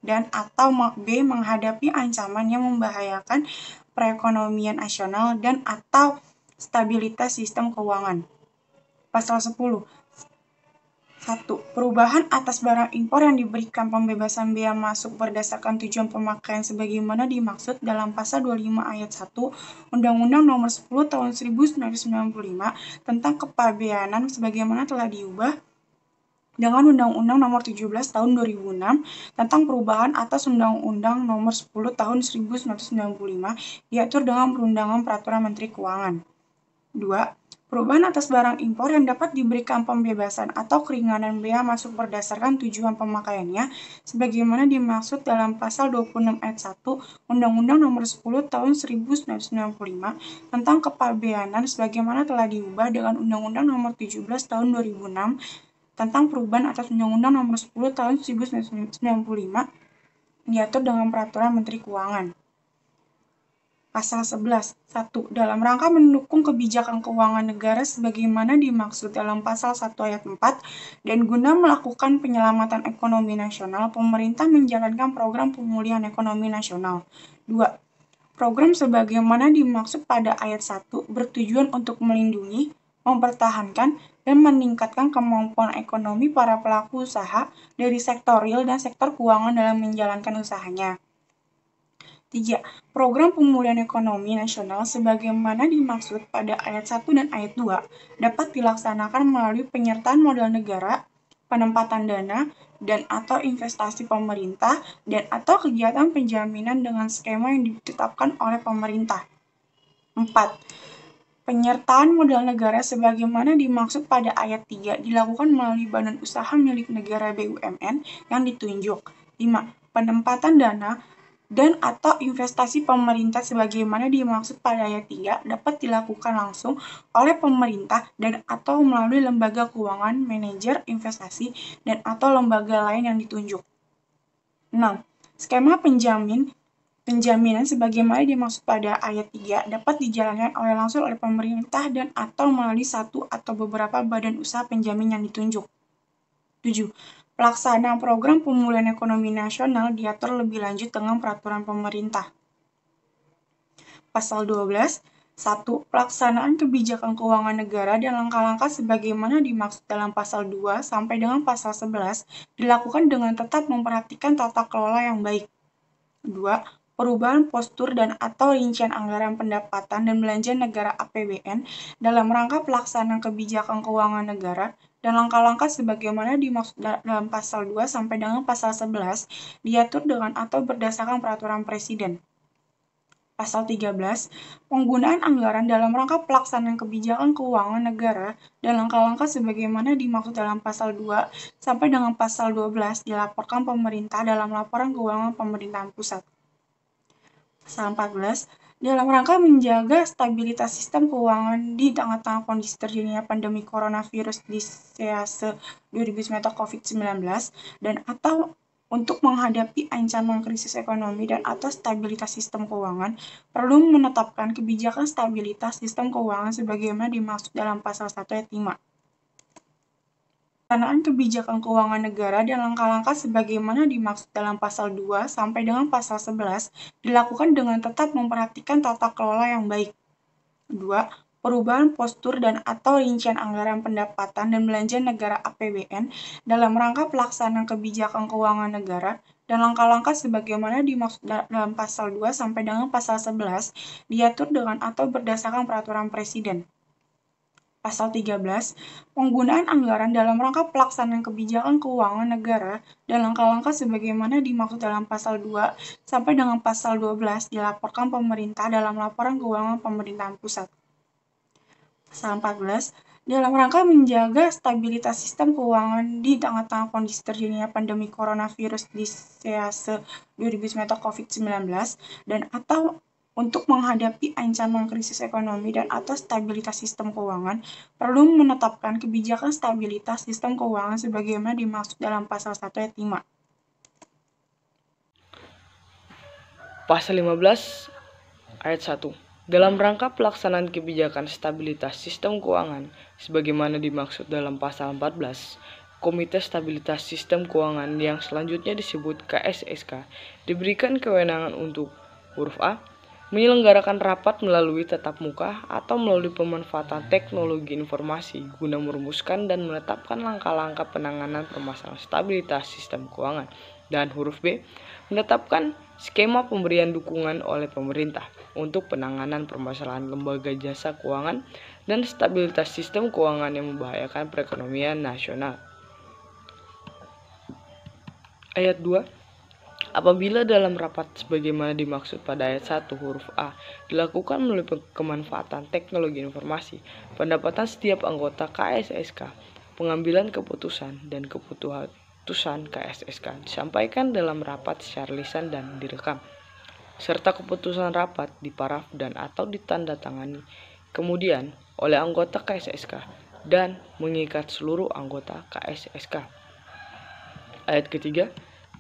dan atau B. Menghadapi ancaman yang membahayakan perekonomian nasional dan atau stabilitas sistem keuangan. Pasal 10. 1. Perubahan atas barang impor yang diberikan pembebasan bea masuk berdasarkan tujuan pemakaian sebagaimana dimaksud dalam pasal 25 ayat 1 Undang-Undang Nomor 10 Tahun 1995 tentang kepabeanan sebagaimana telah diubah dengan Undang-Undang Nomor 17 Tahun 2006 tentang perubahan atas Undang-Undang Nomor 10 Tahun 1995 diatur dengan Perundangan Peraturan Menteri Keuangan. 2. Perubahan atas barang impor yang dapat diberikan pembebasan atau keringanan bea masuk berdasarkan tujuan pemakaiannya sebagaimana dimaksud dalam pasal 26 ayat 1 Undang-Undang Nomor 10 Tahun 1995 tentang kepabeanan sebagaimana telah diubah dengan Undang-Undang Nomor 17 Tahun 2006 tentang perubahan atas Undang-Undang Nomor 10 Tahun 1995 diatur dengan Peraturan Menteri Keuangan. Pasal 11. 1. Dalam rangka mendukung kebijakan keuangan negara sebagaimana dimaksud dalam pasal 1 ayat 4 dan guna melakukan penyelamatan ekonomi nasional, pemerintah menjalankan program pemulihan ekonomi nasional. 2. Program sebagaimana dimaksud pada ayat 1 bertujuan untuk melindungi, mempertahankan, dan meningkatkan kemampuan ekonomi para pelaku usaha dari sektor real dan sektor keuangan dalam menjalankan usahanya. 3. Program pemulihan ekonomi nasional sebagaimana dimaksud pada ayat 1 dan ayat 2 dapat dilaksanakan melalui penyertaan modal negara, penempatan dana, dan atau investasi pemerintah, dan atau kegiatan penjaminan dengan skema yang ditetapkan oleh pemerintah. 4. Penyertaan modal negara sebagaimana dimaksud pada ayat 3 dilakukan melalui badan usaha milik negara BUMN yang ditunjuk. 5. Penempatan dana dan atau investasi pemerintah sebagaimana dimaksud pada ayat 3 dapat dilakukan langsung oleh pemerintah dan atau melalui lembaga keuangan, manajer investasi, dan atau lembaga lain yang ditunjuk. 6. Skema penjaminan sebagaimana dimaksud pada ayat 3 dapat dijalankan langsung oleh pemerintah dan atau melalui satu atau beberapa badan usaha penjamin yang ditunjuk. 7. Pelaksanaan program pemulihan ekonomi nasional diatur lebih lanjut dengan peraturan pemerintah. Pasal 12. 1. Pelaksanaan kebijakan keuangan negara dan langkah-langkah sebagaimana dimaksud dalam pasal 2 sampai dengan pasal 11 dilakukan dengan tetap memperhatikan tata kelola yang baik. 2. Perubahan postur dan atau rincian anggaran pendapatan dan belanja negara APBN dalam rangka pelaksanaan kebijakan keuangan negara dan langkah-langkah sebagaimana dimaksud dalam pasal 2 sampai dengan pasal 11 diatur dengan atau berdasarkan peraturan presiden. Pasal 13, penggunaan anggaran dalam rangka pelaksanaan kebijakan keuangan negara dan langkah-langkah sebagaimana dimaksud dalam pasal 2 sampai dengan pasal 12 dilaporkan pemerintah dalam laporan keuangan pemerintahan pusat. Pasal 14, dalam rangka menjaga stabilitas sistem keuangan di tengah-tengah kondisi terjadinya pandemi coronavirus disease 2019 COVID-19 dan atau untuk menghadapi ancaman krisis ekonomi dan atau stabilitas sistem keuangan, perlu menetapkan kebijakan stabilitas sistem keuangan sebagaimana dimaksud dalam pasal 1 ayat 5. Pelaksanaan kebijakan keuangan negara dan langkah-langkah sebagaimana dimaksud dalam pasal 2 sampai dengan pasal 11 dilakukan dengan tetap memperhatikan tata kelola yang baik. 2. Perubahan postur dan atau rincian anggaran pendapatan dan belanja negara APBN dalam rangka pelaksanaan kebijakan keuangan negara dan langkah-langkah sebagaimana dimaksud dalam pasal 2 sampai dengan pasal 11 diatur dengan atau berdasarkan peraturan presiden. Pasal 13, penggunaan anggaran dalam rangka pelaksanaan kebijakan keuangan negara dan langkah-langkah sebagaimana dimaksud dalam pasal 2 sampai dengan pasal 12 dilaporkan pemerintah dalam laporan keuangan pemerintahan pusat. Pasal 14, dalam rangka menjaga stabilitas sistem keuangan di tengah-tengah kondisi terjadinya pandemi coronavirus disease 2019 COVID-19 dan atau untuk menghadapi ancaman krisis ekonomi dan atau stabilitas sistem keuangan, perlu menetapkan kebijakan stabilitas sistem keuangan sebagaimana dimaksud dalam pasal 1 ayat 5. Pasal 15 ayat 1. Dalam rangka pelaksanaan kebijakan stabilitas sistem keuangan sebagaimana dimaksud dalam pasal 14, Komite Stabilitas Sistem Keuangan yang selanjutnya disebut KSSK diberikan kewenangan untuk huruf A. Menyelenggarakan rapat melalui tatap muka atau melalui pemanfaatan teknologi informasi guna merumuskan dan menetapkan langkah-langkah penanganan permasalahan stabilitas sistem keuangan. Dan huruf B, menetapkan skema pemberian dukungan oleh pemerintah untuk penanganan permasalahan lembaga jasa keuangan dan stabilitas sistem keuangan yang membahayakan perekonomian nasional. Ayat 2. Apabila dalam rapat sebagaimana dimaksud pada ayat 1 huruf A dilakukan melalui kemanfaatan teknologi informasi, pendapatan setiap anggota KSSK, pengambilan keputusan dan keputusan KSSK disampaikan dalam rapat secara lisan dan direkam, serta keputusan rapat diparaf dan atau ditandatangani kemudian oleh anggota KSSK dan mengikat seluruh anggota KSSK. Ayat ketiga.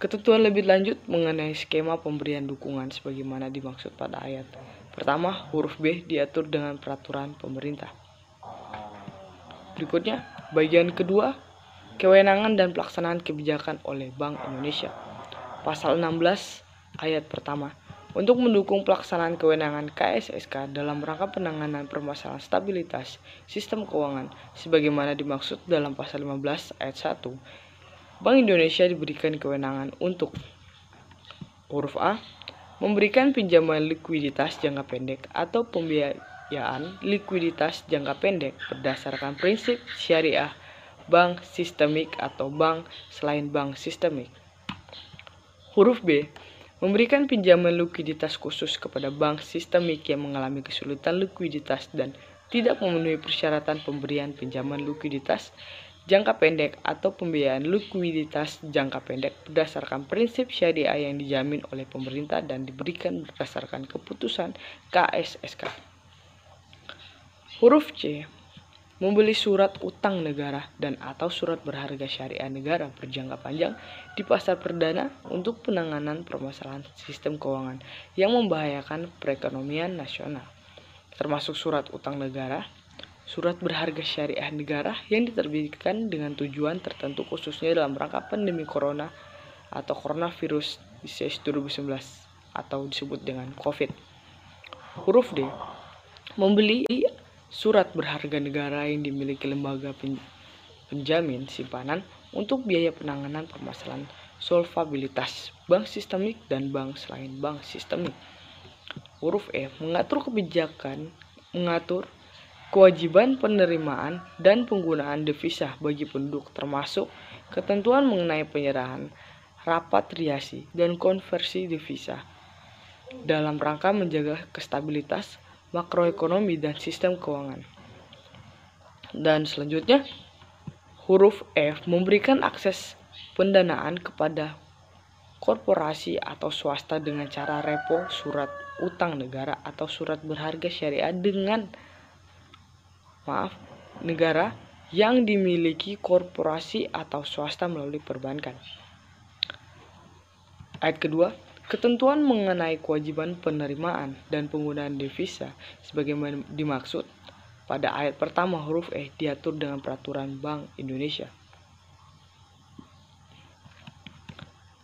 Ketentuan lebih lanjut mengenai skema pemberian dukungan sebagaimana dimaksud pada ayat pertama huruf B diatur dengan peraturan pemerintah. Berikutnya, bagian kedua, kewenangan dan pelaksanaan kebijakan oleh Bank Indonesia. Pasal 16 ayat pertama. untuk mendukung pelaksanaan kewenangan KSSK dalam rangka penanganan permasalahan stabilitas sistem keuangan sebagaimana dimaksud dalam pasal 15 ayat 1. Bank Indonesia diberikan kewenangan untuk huruf A. Memberikan pinjaman likuiditas jangka pendek atau pembiayaan likuiditas jangka pendek berdasarkan prinsip syariah bank sistemik atau bank selain bank sistemik. Huruf B. Memberikan pinjaman likuiditas khusus kepada bank sistemik yang mengalami kesulitan likuiditas dan tidak memenuhi persyaratan pemberian pinjaman likuiditas jangka pendek atau pembiayaan likuiditas jangka pendek berdasarkan prinsip syariah yang dijamin oleh pemerintah dan diberikan berdasarkan keputusan KSSK. Huruf C. Membeli surat utang negara dan atau surat berharga syariah negara berjangka panjang di pasar perdana untuk penanganan permasalahan sistem keuangan yang membahayakan perekonomian nasional, termasuk surat utang negara, surat berharga syariah negara yang diterbitkan dengan tujuan tertentu khususnya dalam rangka pandemi corona atau coronavirus disease 2019 atau disebut dengan COVID. Huruf D. Membeli surat berharga negara yang dimiliki lembaga penjamin simpanan untuk biaya penanganan permasalahan solvabilitas bank sistemik dan bank selain bank sistemik. Huruf E. Mengatur kewajiban penerimaan dan penggunaan devisa bagi penduduk termasuk ketentuan mengenai penyerahan, repatriasi, dan konversi devisa dalam rangka menjaga kestabilitas makroekonomi dan sistem keuangan. Dan selanjutnya, huruf F. Memberikan akses pendanaan kepada korporasi atau swasta dengan cara repo, surat utang negara atau surat berharga syariah negara yang dimiliki korporasi atau swasta melalui perbankan. Ayat kedua, ketentuan mengenai kewajiban penerimaan dan penggunaan devisa sebagaimana dimaksud pada ayat pertama huruf E diatur dengan peraturan Bank Indonesia.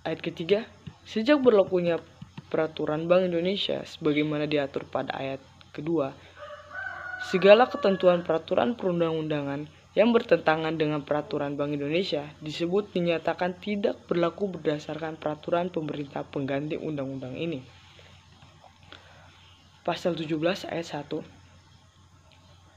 Ayat ketiga, sejak berlakunya peraturan Bank Indonesia sebagaimana diatur pada ayat kedua, segala ketentuan peraturan perundang-undangan yang bertentangan dengan peraturan Bank Indonesia disebut dinyatakan tidak berlaku berdasarkan peraturan pemerintah pengganti undang-undang ini. Pasal 17 ayat 1.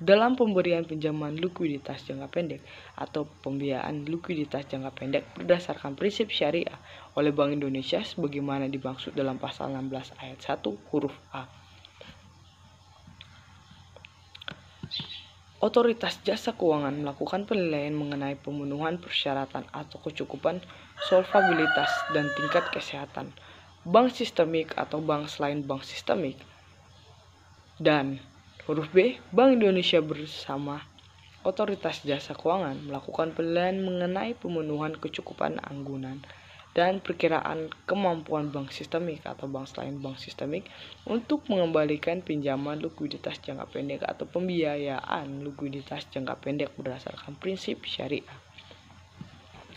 Dalam pemberian pinjaman likuiditas jangka pendek atau pembiayaan likuiditas jangka pendek berdasarkan prinsip syariah oleh Bank Indonesia sebagaimana dimaksud dalam pasal 16 ayat 1 huruf A. Otoritas Jasa Keuangan melakukan penilaian mengenai pemenuhan persyaratan atau kecukupan solvabilitas dan tingkat kesehatan bank sistemik atau bank selain bank sistemik. Dan huruf B, Bank Indonesia bersama Otoritas Jasa Keuangan melakukan penilaian mengenai pemenuhan kecukupan anggunan dan perkiraan kemampuan bank sistemik atau bank selain bank sistemik untuk mengembalikan pinjaman likuiditas jangka pendek atau pembiayaan likuiditas jangka pendek berdasarkan prinsip syariah.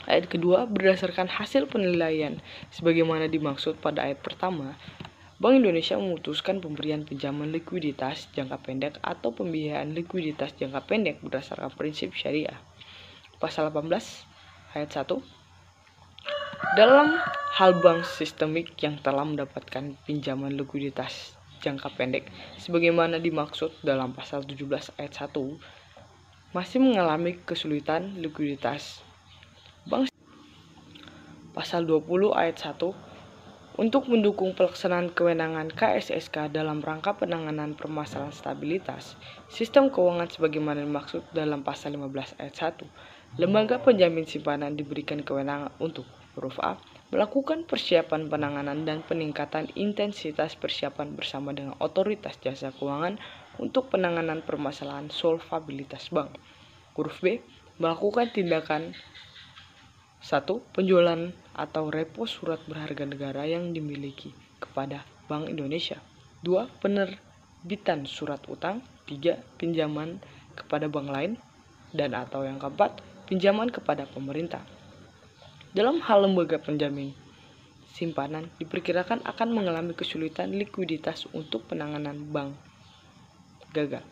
Ayat kedua, berdasarkan hasil penilaian sebagaimana dimaksud pada ayat pertama, Bank Indonesia memutuskan pemberian pinjaman likuiditas jangka pendek atau pembiayaan likuiditas jangka pendek berdasarkan prinsip syariah. Pasal 18 ayat 1. Dalam hal bank sistemik yang telah mendapatkan pinjaman likuiditas jangka pendek sebagaimana dimaksud dalam pasal 17 ayat 1 masih mengalami kesulitan likuiditas bank. Pasal 20 ayat 1 untuk mendukung pelaksanaan kewenangan KSSK dalam rangka penanganan permasalahan stabilitas sistem keuangan sebagaimana dimaksud dalam pasal 15 ayat 1, lembaga penjamin simpanan diberikan kewenangan untuk huruf A. Melakukan persiapan penanganan dan peningkatan intensitas persiapan bersama dengan Otoritas Jasa Keuangan untuk penanganan permasalahan solvabilitas bank. Huruf B. Melakukan tindakan 1. Penjualan atau repo surat berharga negara yang dimiliki kepada Bank Indonesia. 2. Penerbitan surat utang. 3. Pinjaman kepada bank lain. Dan atau yang keempat, pinjaman kepada pemerintah. Dalam hal lembaga penjamin simpanan diperkirakan akan mengalami kesulitan likuiditas untuk penanganan bank gagal.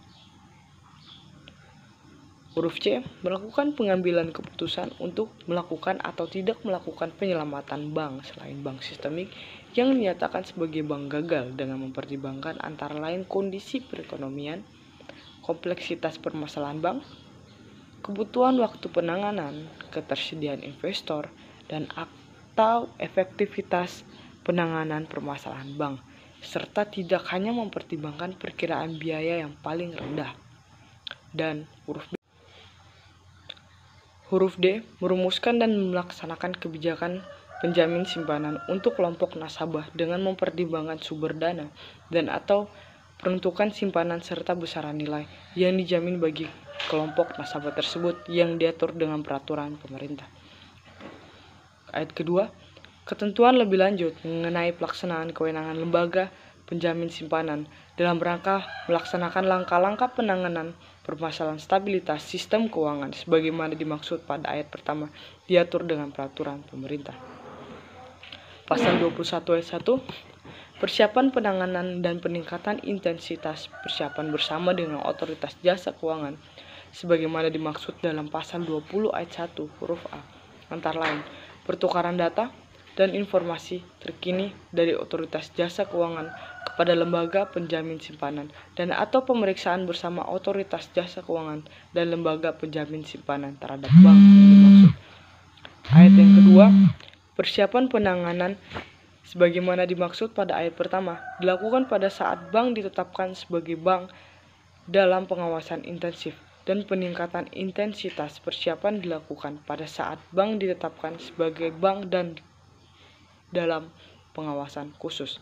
Huruf C. Melakukan pengambilan keputusan untuk melakukan atau tidak melakukan penyelamatan bank selain bank sistemik yang dinyatakan sebagai bank gagal dengan mempertimbangkan antara lain kondisi perekonomian, kompleksitas permasalahan bank, kebutuhan waktu penanganan, ketersediaan investor, dan atau efektivitas penanganan permasalahan bank, serta tidak hanya mempertimbangkan perkiraan biaya yang paling rendah. Dan Huruf D. Merumuskan dan melaksanakan kebijakan penjamin simpanan untuk kelompok nasabah dengan mempertimbangkan sumber dana dan atau peruntukan simpanan serta besaran nilai yang dijamin bagi kelompok nasabah tersebut yang diatur dengan peraturan pemerintah. Ayat kedua, ketentuan lebih lanjut mengenai pelaksanaan kewenangan lembaga penjamin simpanan dalam rangka melaksanakan langkah-langkah penanganan permasalahan stabilitas sistem keuangan sebagaimana dimaksud pada ayat pertama diatur dengan peraturan pemerintah. Pasal 21 ayat 1, persiapan penanganan dan peningkatan intensitas persiapan bersama dengan otoritas jasa keuangan sebagaimana dimaksud dalam pasal 20 ayat 1 huruf A, antara lain pertukaran data dan informasi terkini dari otoritas jasa keuangan kepada lembaga penjamin simpanan dan atau pemeriksaan bersama otoritas jasa keuangan dan lembaga penjamin simpanan terhadap bank yang dimaksud. Ayat yang kedua, persiapan penanganan sebagaimana dimaksud pada ayat pertama dilakukan pada saat bank ditetapkan sebagai bank dalam pengawasan intensif dan peningkatan intensitas persiapan dilakukan pada saat bank ditetapkan sebagai bank dan dalam pengawasan khusus.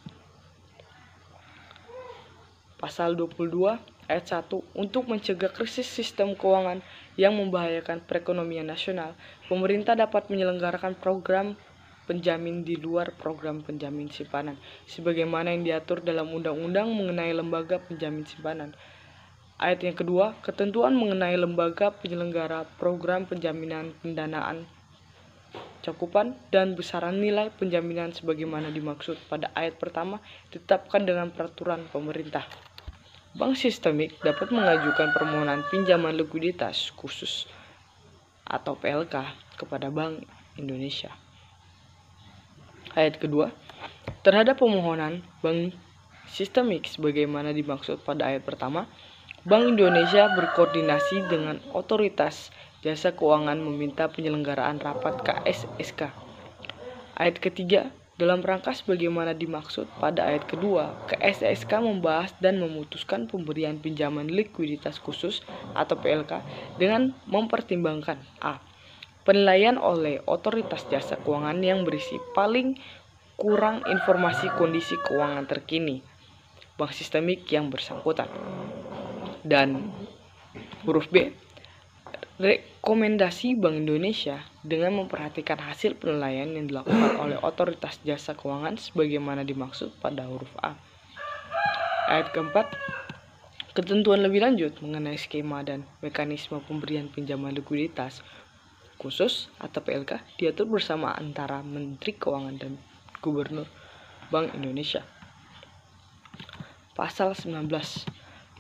Pasal 22 ayat 1, untuk mencegah krisis sistem keuangan yang membahayakan perekonomian nasional, pemerintah dapat menyelenggarakan program penjamin di luar program penjamin simpanan sebagaimana yang diatur dalam undang-undang mengenai lembaga penjamin simpanan. Ayat yang kedua, ketentuan mengenai lembaga penyelenggara program penjaminan pendanaan, cakupan dan besaran nilai penjaminan sebagaimana dimaksud pada ayat pertama ditetapkan dengan peraturan pemerintah. Bank sistemik dapat mengajukan permohonan pinjaman likuiditas khusus atau PLK kepada Bank Indonesia. Ayat kedua, terhadap permohonan bank sistemik sebagaimana dimaksud pada ayat pertama, Bank Indonesia berkoordinasi dengan otoritas jasa keuangan meminta penyelenggaraan rapat KSSK. Ayat ketiga, dalam rangka sebagaimana dimaksud pada ayat kedua, KSSK membahas dan memutuskan pemberian pinjaman likuiditas khusus atau PLK dengan mempertimbangkan A. Penilaian oleh otoritas jasa keuangan yang berisi paling kurang informasi kondisi keuangan terkini bank sistemik yang bersangkutan. Dan huruf B, rekomendasi Bank Indonesia dengan memperhatikan hasil penilaian yang dilakukan oleh otoritas jasa keuangan sebagaimana dimaksud pada huruf A. Ayat keempat, ketentuan lebih lanjut mengenai skema dan mekanisme pemberian pinjaman likuiditas khusus atau PLK diatur bersama antara Menteri Keuangan dan Gubernur Bank Indonesia. Pasal 19,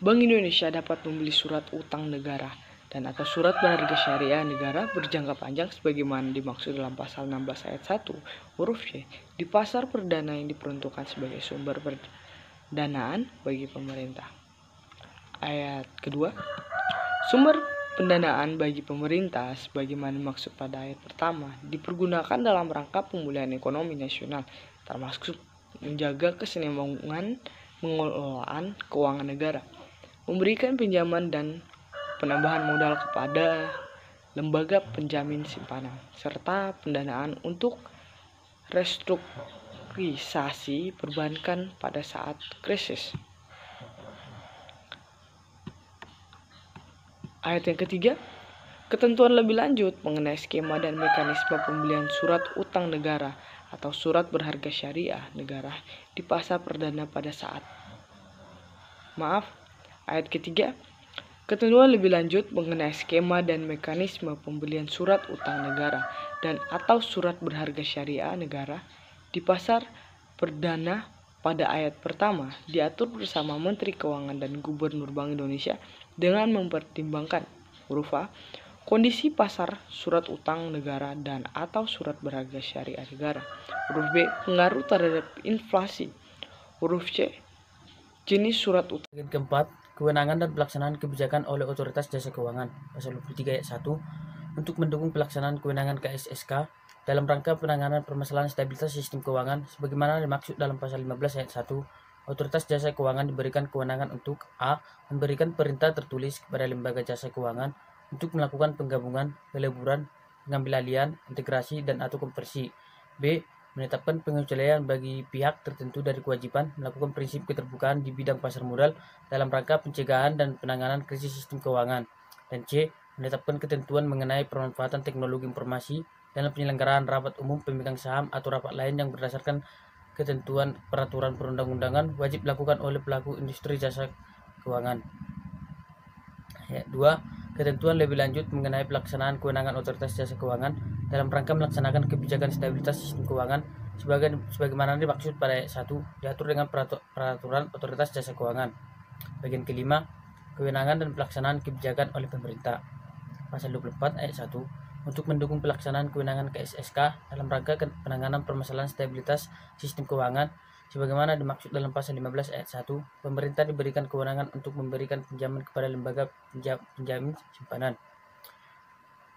Bank Indonesia dapat membeli surat utang negara dan atau surat berharga syariah negara berjangka panjang sebagaimana dimaksud dalam pasal 16 ayat 1 huruf C di pasar perdana yang diperuntukkan sebagai sumber pendanaan bagi pemerintah. Ayat kedua, sumber pendanaan bagi pemerintah sebagaimana dimaksud pada ayat pertama dipergunakan dalam rangka pemulihan ekonomi nasional termasuk menjaga keseimbangan pengelolaan keuangan negara, memberikan pinjaman dan penambahan modal kepada lembaga penjamin simpanan, serta pendanaan untuk restrukturisasi perbankan pada saat krisis. Ayat yang ketiga, ketentuan lebih lanjut mengenai skema dan mekanisme pembelian surat utang negara atau surat berharga syariah negara di pasar perdana pada saat. Ayat ketiga, ketentuan lebih lanjut mengenai skema dan mekanisme pembelian surat utang negara dan atau surat berharga syariah negara Di pasar perdana pada ayat pertama diatur bersama Menteri Keuangan dan Gubernur Bank Indonesia dengan mempertimbangkan huruf A, kondisi pasar surat utang negara dan atau surat berharga syariah negara. Huruf B, pengaruh terhadap inflasi. Huruf C, jenis surat utang. Bagian keempat, kewenangan dan pelaksanaan kebijakan oleh Otoritas Jasa Keuangan. Pasal 23 ayat 1, untuk mendukung pelaksanaan kewenangan KSSK dalam rangka penanganan permasalahan stabilitas sistem keuangan sebagaimana dimaksud dalam pasal 15 ayat 1, Otoritas Jasa Keuangan diberikan kewenangan untuk A. memberikan perintah tertulis kepada lembaga jasa keuangan untuk melakukan penggabungan, peleburan, pengambil alihan, integrasi, dan atau konversi. B. menetapkan pengecualian bagi pihak tertentu dari kewajiban melakukan prinsip keterbukaan di bidang pasar modal dalam rangka pencegahan dan penanganan krisis sistem keuangan. Dan C. menetapkan ketentuan mengenai pemanfaatan teknologi informasi dalam penyelenggaraan rapat umum pemegang saham atau rapat lain yang berdasarkan ketentuan peraturan perundang-undangan wajib dilakukan oleh pelaku industri jasa keuangan. Ayat 2. Ketentuan lebih lanjut mengenai pelaksanaan kewenangan Otoritas Jasa Keuangan dalam rangka melaksanakan kebijakan stabilitas sistem keuangan sebagaimana dimaksud pada ayat 1 diatur dengan peraturan Otoritas Jasa Keuangan. Bagian kelima, kewenangan dan pelaksanaan kebijakan oleh pemerintah. Pasal 24 ayat 1, untuk mendukung pelaksanaan kewenangan KSSK dalam rangka penanganan permasalahan stabilitas sistem keuangan sebagaimana dimaksud dalam pasal 15 ayat 1, pemerintah diberikan kewenangan untuk memberikan pinjaman kepada lembaga penjamin simpanan.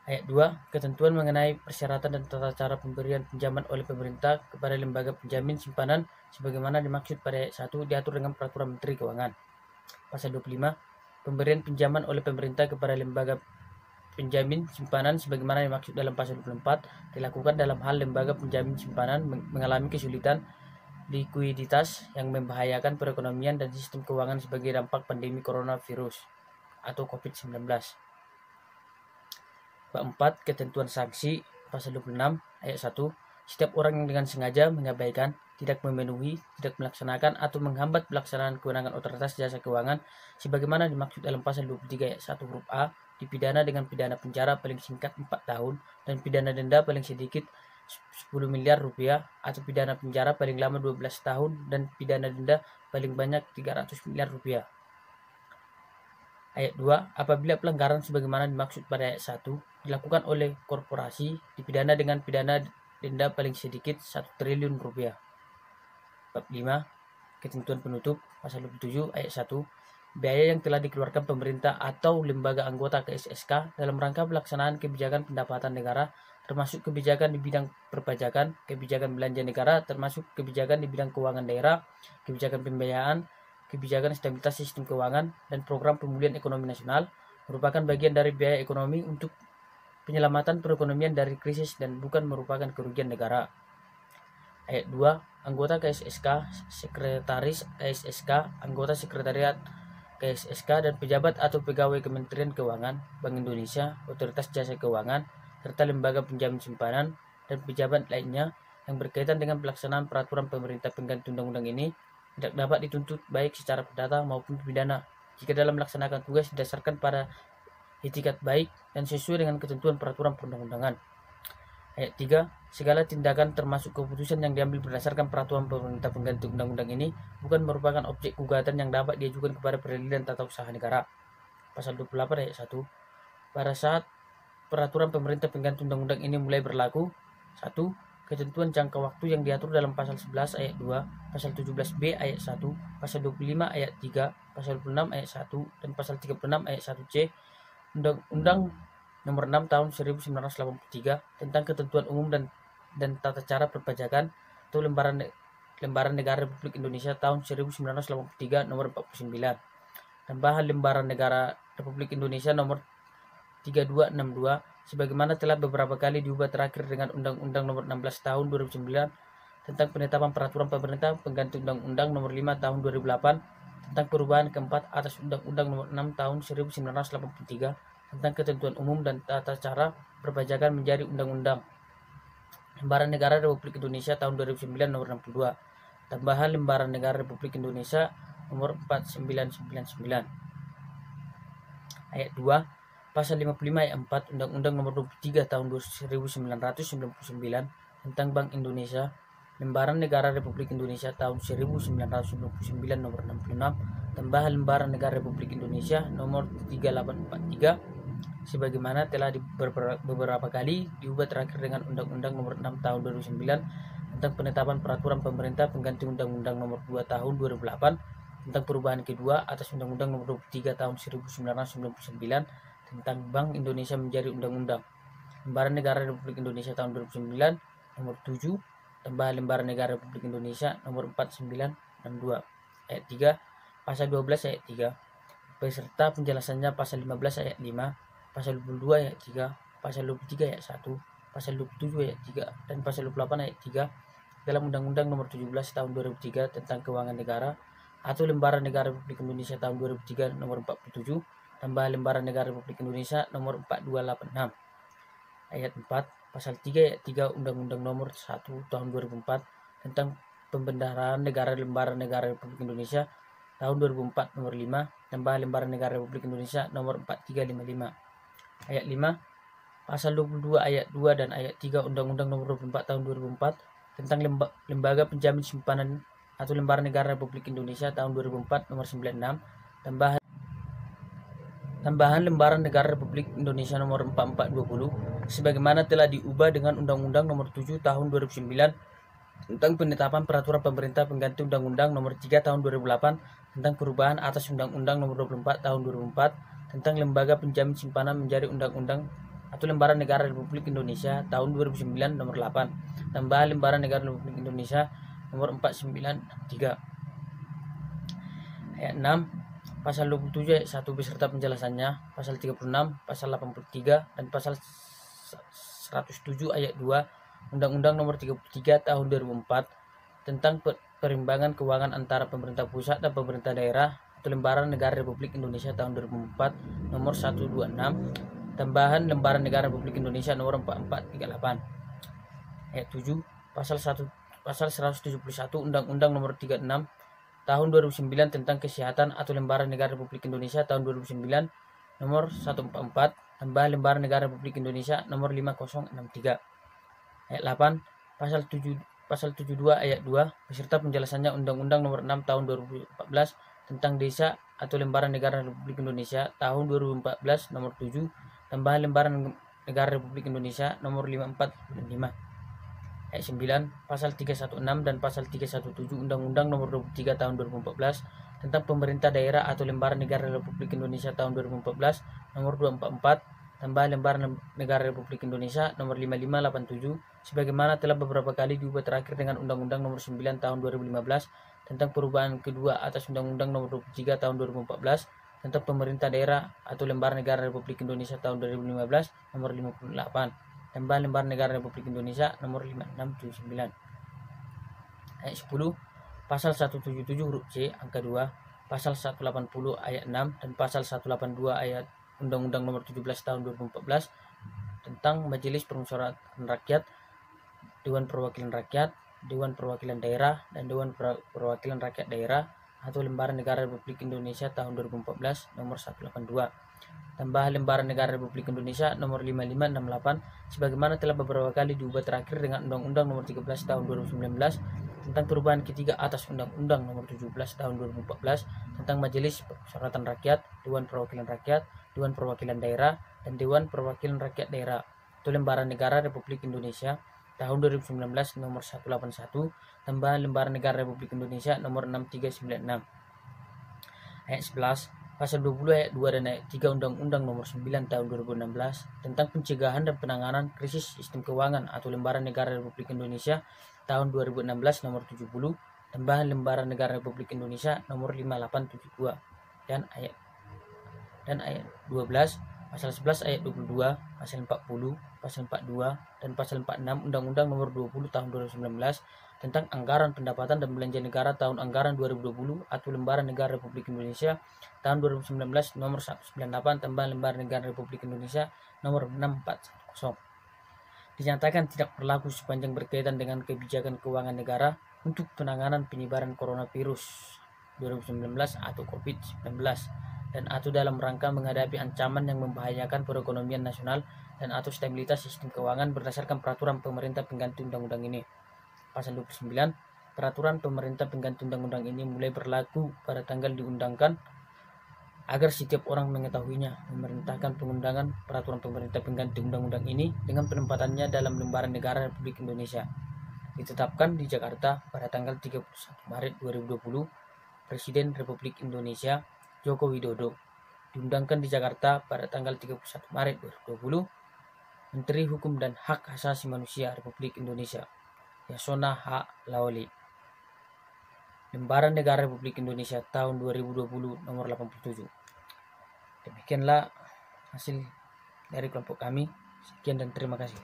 Ayat 2, ketentuan mengenai persyaratan dan tata cara pemberian pinjaman oleh pemerintah kepada lembaga penjamin simpanan sebagaimana dimaksud pada ayat 1 diatur dengan peraturan Menteri Keuangan. Pasal 25, pemberian pinjaman oleh pemerintah kepada lembaga penjamin simpanan sebagaimana dimaksud dalam pasal 24 dilakukan dalam hal lembaga penjamin simpanan mengalami kesulitan likuiditas yang membahayakan perekonomian dan sistem keuangan sebagai dampak pandemi coronavirus atau COVID-19. Bab 4, ketentuan sanksi. Pasal 26 ayat 1, setiap orang yang dengan sengaja mengabaikan, tidak memenuhi, tidak melaksanakan atau menghambat pelaksanaan kewenangan Otoritas Jasa Keuangan sebagaimana dimaksud dalam pasal 23 ayat 1 huruf A dipidana dengan pidana penjara paling singkat 4 tahun dan pidana denda paling sedikit 10 miliar rupiah atau pidana penjara paling lama 12 tahun dan pidana denda paling banyak 300 miliar rupiah. Ayat 2, apabila pelanggaran sebagaimana dimaksud pada ayat 1 dilakukan oleh korporasi dipidana dengan pidana denda paling sedikit 1 triliun rupiah. Bab 5, ketentuan penutup. Pasal 27 ayat 1, biaya yang telah dikeluarkan pemerintah atau lembaga anggota KSSK dalam rangka pelaksanaan kebijakan pendapatan negara termasuk kebijakan di bidang perpajakan, kebijakan belanja negara termasuk kebijakan di bidang keuangan daerah, kebijakan pembiayaan, kebijakan stabilitas sistem keuangan, dan program pemulihan ekonomi nasional merupakan bagian dari biaya ekonomi untuk penyelamatan perekonomian dari krisis dan bukan merupakan kerugian negara. Ayat 2, anggota KSSK, sekretaris KSSK, anggota sekretariat KSSK, dan pejabat atau pegawai Kementerian Keuangan, Bank Indonesia, Otoritas Jasa Keuangan, serta lembaga penjamin simpanan, dan pejabat lainnya yang berkaitan dengan pelaksanaan peraturan pemerintah pengganti undang-undang ini tidak dapat dituntut baik secara perdata maupun pidana jika dalam melaksanakan tugas didasarkan pada etikat baik dan sesuai dengan ketentuan peraturan perundang-undangan. Ayat 3, segala tindakan termasuk keputusan yang diambil berdasarkan peraturan pemerintah pengganti undang-undang ini bukan merupakan objek gugatan yang dapat diajukan kepada Peradilan Tata Usaha Negara. Pasal 28 ayat 1, pada saat peraturan pemerintah pengganti undang-undang ini mulai berlaku, 1. Ketentuan jangka waktu yang diatur dalam pasal 11 ayat 2, pasal 17B ayat 1, pasal 25 ayat 3, pasal 26 ayat 1, dan pasal 36 ayat 1C Undang-Undang Nomor 6 Tahun 1983 tentang Ketentuan Umum dan Tata Cara Perpajakan atau Lembaran Negara Republik Indonesia tahun 1983 Nomor 49, tambahan Lembaran Negara Republik Indonesia Nomor 3262 sebagaimana telah beberapa kali diubah terakhir dengan Undang-Undang Nomor 16 Tahun 2009 tentang penetapan peraturan pemerintah pengganti Undang-Undang Nomor 5 Tahun 2008 tentang perubahan keempat atas Undang-Undang Nomor 6 Tahun 1983 tentang Ketentuan Umum dan Tata Cara Perpajakan menjadi Undang-Undang Lembaran Negara Republik Indonesia tahun 2009 Nomor 62, tambahan Lembaran Negara Republik Indonesia Nomor 4999. Ayat 2, Pasal 55 ayat 4 Undang-Undang Nomor 23 Tahun 1999 tentang Bank Indonesia Lembaran Negara Republik Indonesia tahun 1999 nomor 66, tambahan Lembaran Negara Republik Indonesia nomor 3843, sebagaimana telah beberapa kali diubah terakhir dengan Undang-Undang nomor 6 tahun 2009 tentang penetapan peraturan pemerintah pengganti Undang-Undang nomor 2 tahun 2008 tentang perubahan kedua atas Undang-Undang nomor 23 tahun 1999 tentang Bank Indonesia menjadi Undang-Undang. Lembaran Negara Republik Indonesia tahun 2009 nomor 7, tambahan Lembaran Negara Republik Indonesia nomor 4962 ayat 3 pasal 12 ayat 3 beserta penjelasannya pasal 15 ayat 5, pasal 22 ayat 3, pasal 23 ayat 1, pasal 27 ayat 3 dan pasal 28 ayat 3 dalam Undang-Undang nomor 17 tahun 2003 tentang Keuangan Negara atau Lembaran Negara Republik Indonesia tahun 2003 nomor 47, tambahan Lembaran Negara Republik Indonesia nomor 4286 ayat 4, pasal 3 ayat 3 Undang-Undang nomor 1 tahun 2004 tentang Pembendaharaan Negara Lembaran Negara Republik Indonesia tahun 2004 nomor 5, tambahan Lembaran Negara Republik Indonesia nomor 4355 ayat 5, pasal 22 ayat 2 dan ayat 3 Undang-Undang nomor 24 tahun 2004 tentang Lembaga Penjamin Simpanan atau Lembaran Negara Republik Indonesia tahun 2004 nomor 96, tambahan Lembaran Negara Republik Indonesia nomor 4420 sebagaimana telah diubah dengan Undang-Undang nomor 7 tahun 2009 tentang penetapan peraturan pemerintah pengganti Undang-Undang nomor 3 tahun 2008 tentang perubahan atas Undang-Undang nomor 24 tahun 2004 tentang Lembaga Penjamin Simpanan menjadi Undang-Undang atau Lembaran Negara Republik Indonesia tahun 2009 nomor 8, tambahan Lembaran Negara Republik Indonesia nomor 493 ayat 6, pasal 27 ayat 1 beserta penjelasannya, pasal 36, pasal 83 dan pasal 107 ayat 2 Undang-Undang nomor 33 tahun 2004 tentang perimbangan keuangan antara pemerintah pusat dan pemerintah daerah atau Lembaran Negara Republik Indonesia tahun 2004 nomor 126, tambahan Lembaran Negara Republik Indonesia nomor 4438 ayat 7, pasal 171 Undang-Undang nomor 36 tahun 2009 tentang Kesehatan atau Lembaran Negara Republik Indonesia tahun 2009 nomor 144, tambahan Lembaran Negara Republik Indonesia nomor 5063 ayat 8, pasal 72 ayat 2 beserta penjelasannya Undang-Undang nomor 6 tahun 2014 tentang Desa atau Lembaran Negara Republik Indonesia tahun 2014 nomor 7, tambahan Lembaran Negara Republik Indonesia nomor 54 dan 5 ayat 9, pasal 316 dan pasal 317 Undang-Undang nomor 23 tahun 2014 tentang Pemerintah Daerah atau Lembaran Negara Republik Indonesia tahun 2014 nomor 244, tambahan Lembaran Negara Republik Indonesia nomor 5587 sebagaimana telah beberapa kali diubah terakhir dengan Undang-Undang nomor 9 tahun 2015 tentang perubahan kedua atas Undang-Undang nomor 23 tahun 2014 tentang Pemerintah Daerah atau Lembaran Negara Republik Indonesia tahun 2015 nomor 58, tambahan Lembaran Negara Republik Indonesia nomor 5679 ayat 10, pasal 177 huruf C angka 2, pasal 180 ayat 6 dan pasal 182 ayat Undang-Undang nomor 17 tahun 2014 tentang Majelis Permusyawaratan Rakyat, Dewan Perwakilan Rakyat, Dewan Perwakilan Daerah dan Dewan Perwakilan Rakyat Daerah atau Lembaran Negara Republik Indonesia tahun 2014 nomor 182, tambahan Lembaran Negara Republik Indonesia nomor 5568 sebagaimana telah beberapa kali diubah terakhir dengan Undang-Undang nomor 13 tahun 2019 tentang perubahan ketiga atas Undang-Undang nomor 17 tahun 2014 tentang Majelis Permusyawaratan Rakyat, Dewan Perwakilan Rakyat, Dewan Perwakilan Daerah dan Dewan Perwakilan Rakyat Daerah atau Lembaran Negara Republik Indonesia tahun 2019 nomor 181, tambahan Lembaran Negara Republik Indonesia nomor 6396 ayat 11, pasal 20 ayat 2 dan ayat 3 Undang-Undang nomor 9 tahun 2016 tentang pencegahan dan penanganan krisis sistem keuangan atau Lembaran Negara Republik Indonesia tahun 2016 nomor 70, tambahan Lembaran Negara Republik Indonesia nomor 5872 dan ayat 12, pasal 11 ayat 22, pasal 40, pasal 42 dan pasal 46 Undang-Undang nomor 20 tahun 2019 tentang anggaran pendapatan dan belanja negara tahun anggaran 2020 atau Lembaran Negara Republik Indonesia tahun 2019 nomor 198, tambahan Lembaran Negara Republik Indonesia nomor 6410. Dinyatakan tidak berlaku sepanjang berkaitan dengan kebijakan keuangan negara untuk penanganan penyebaran coronavirus 2019 atau COVID-19 dan atau dalam rangka menghadapi ancaman yang membahayakan perekonomian nasional dan atau stabilitas sistem keuangan berdasarkan peraturan pemerintah pengganti undang-undang ini. Pasal 29, peraturan pemerintah pengganti undang-undang ini mulai berlaku pada tanggal diundangkan agar setiap orang mengetahuinya. Memerintahkan pengundangan peraturan pemerintah pengganti undang-undang ini dengan penempatannya dalam lembaran negara Republik Indonesia. Ditetapkan di Jakarta pada tanggal 31 Maret 2020, Presiden Republik Indonesia Joko Widodo. Diundangkan di Jakarta pada tanggal 31 Maret 2020, Menteri Hukum dan Hak Asasi Manusia Republik Indonesia Yasona H. Lawli. Lembaran Negara Republik Indonesia tahun 2020 nomor 87. Demikianlah hasil dari kelompok kami. Sekian dan terima kasih.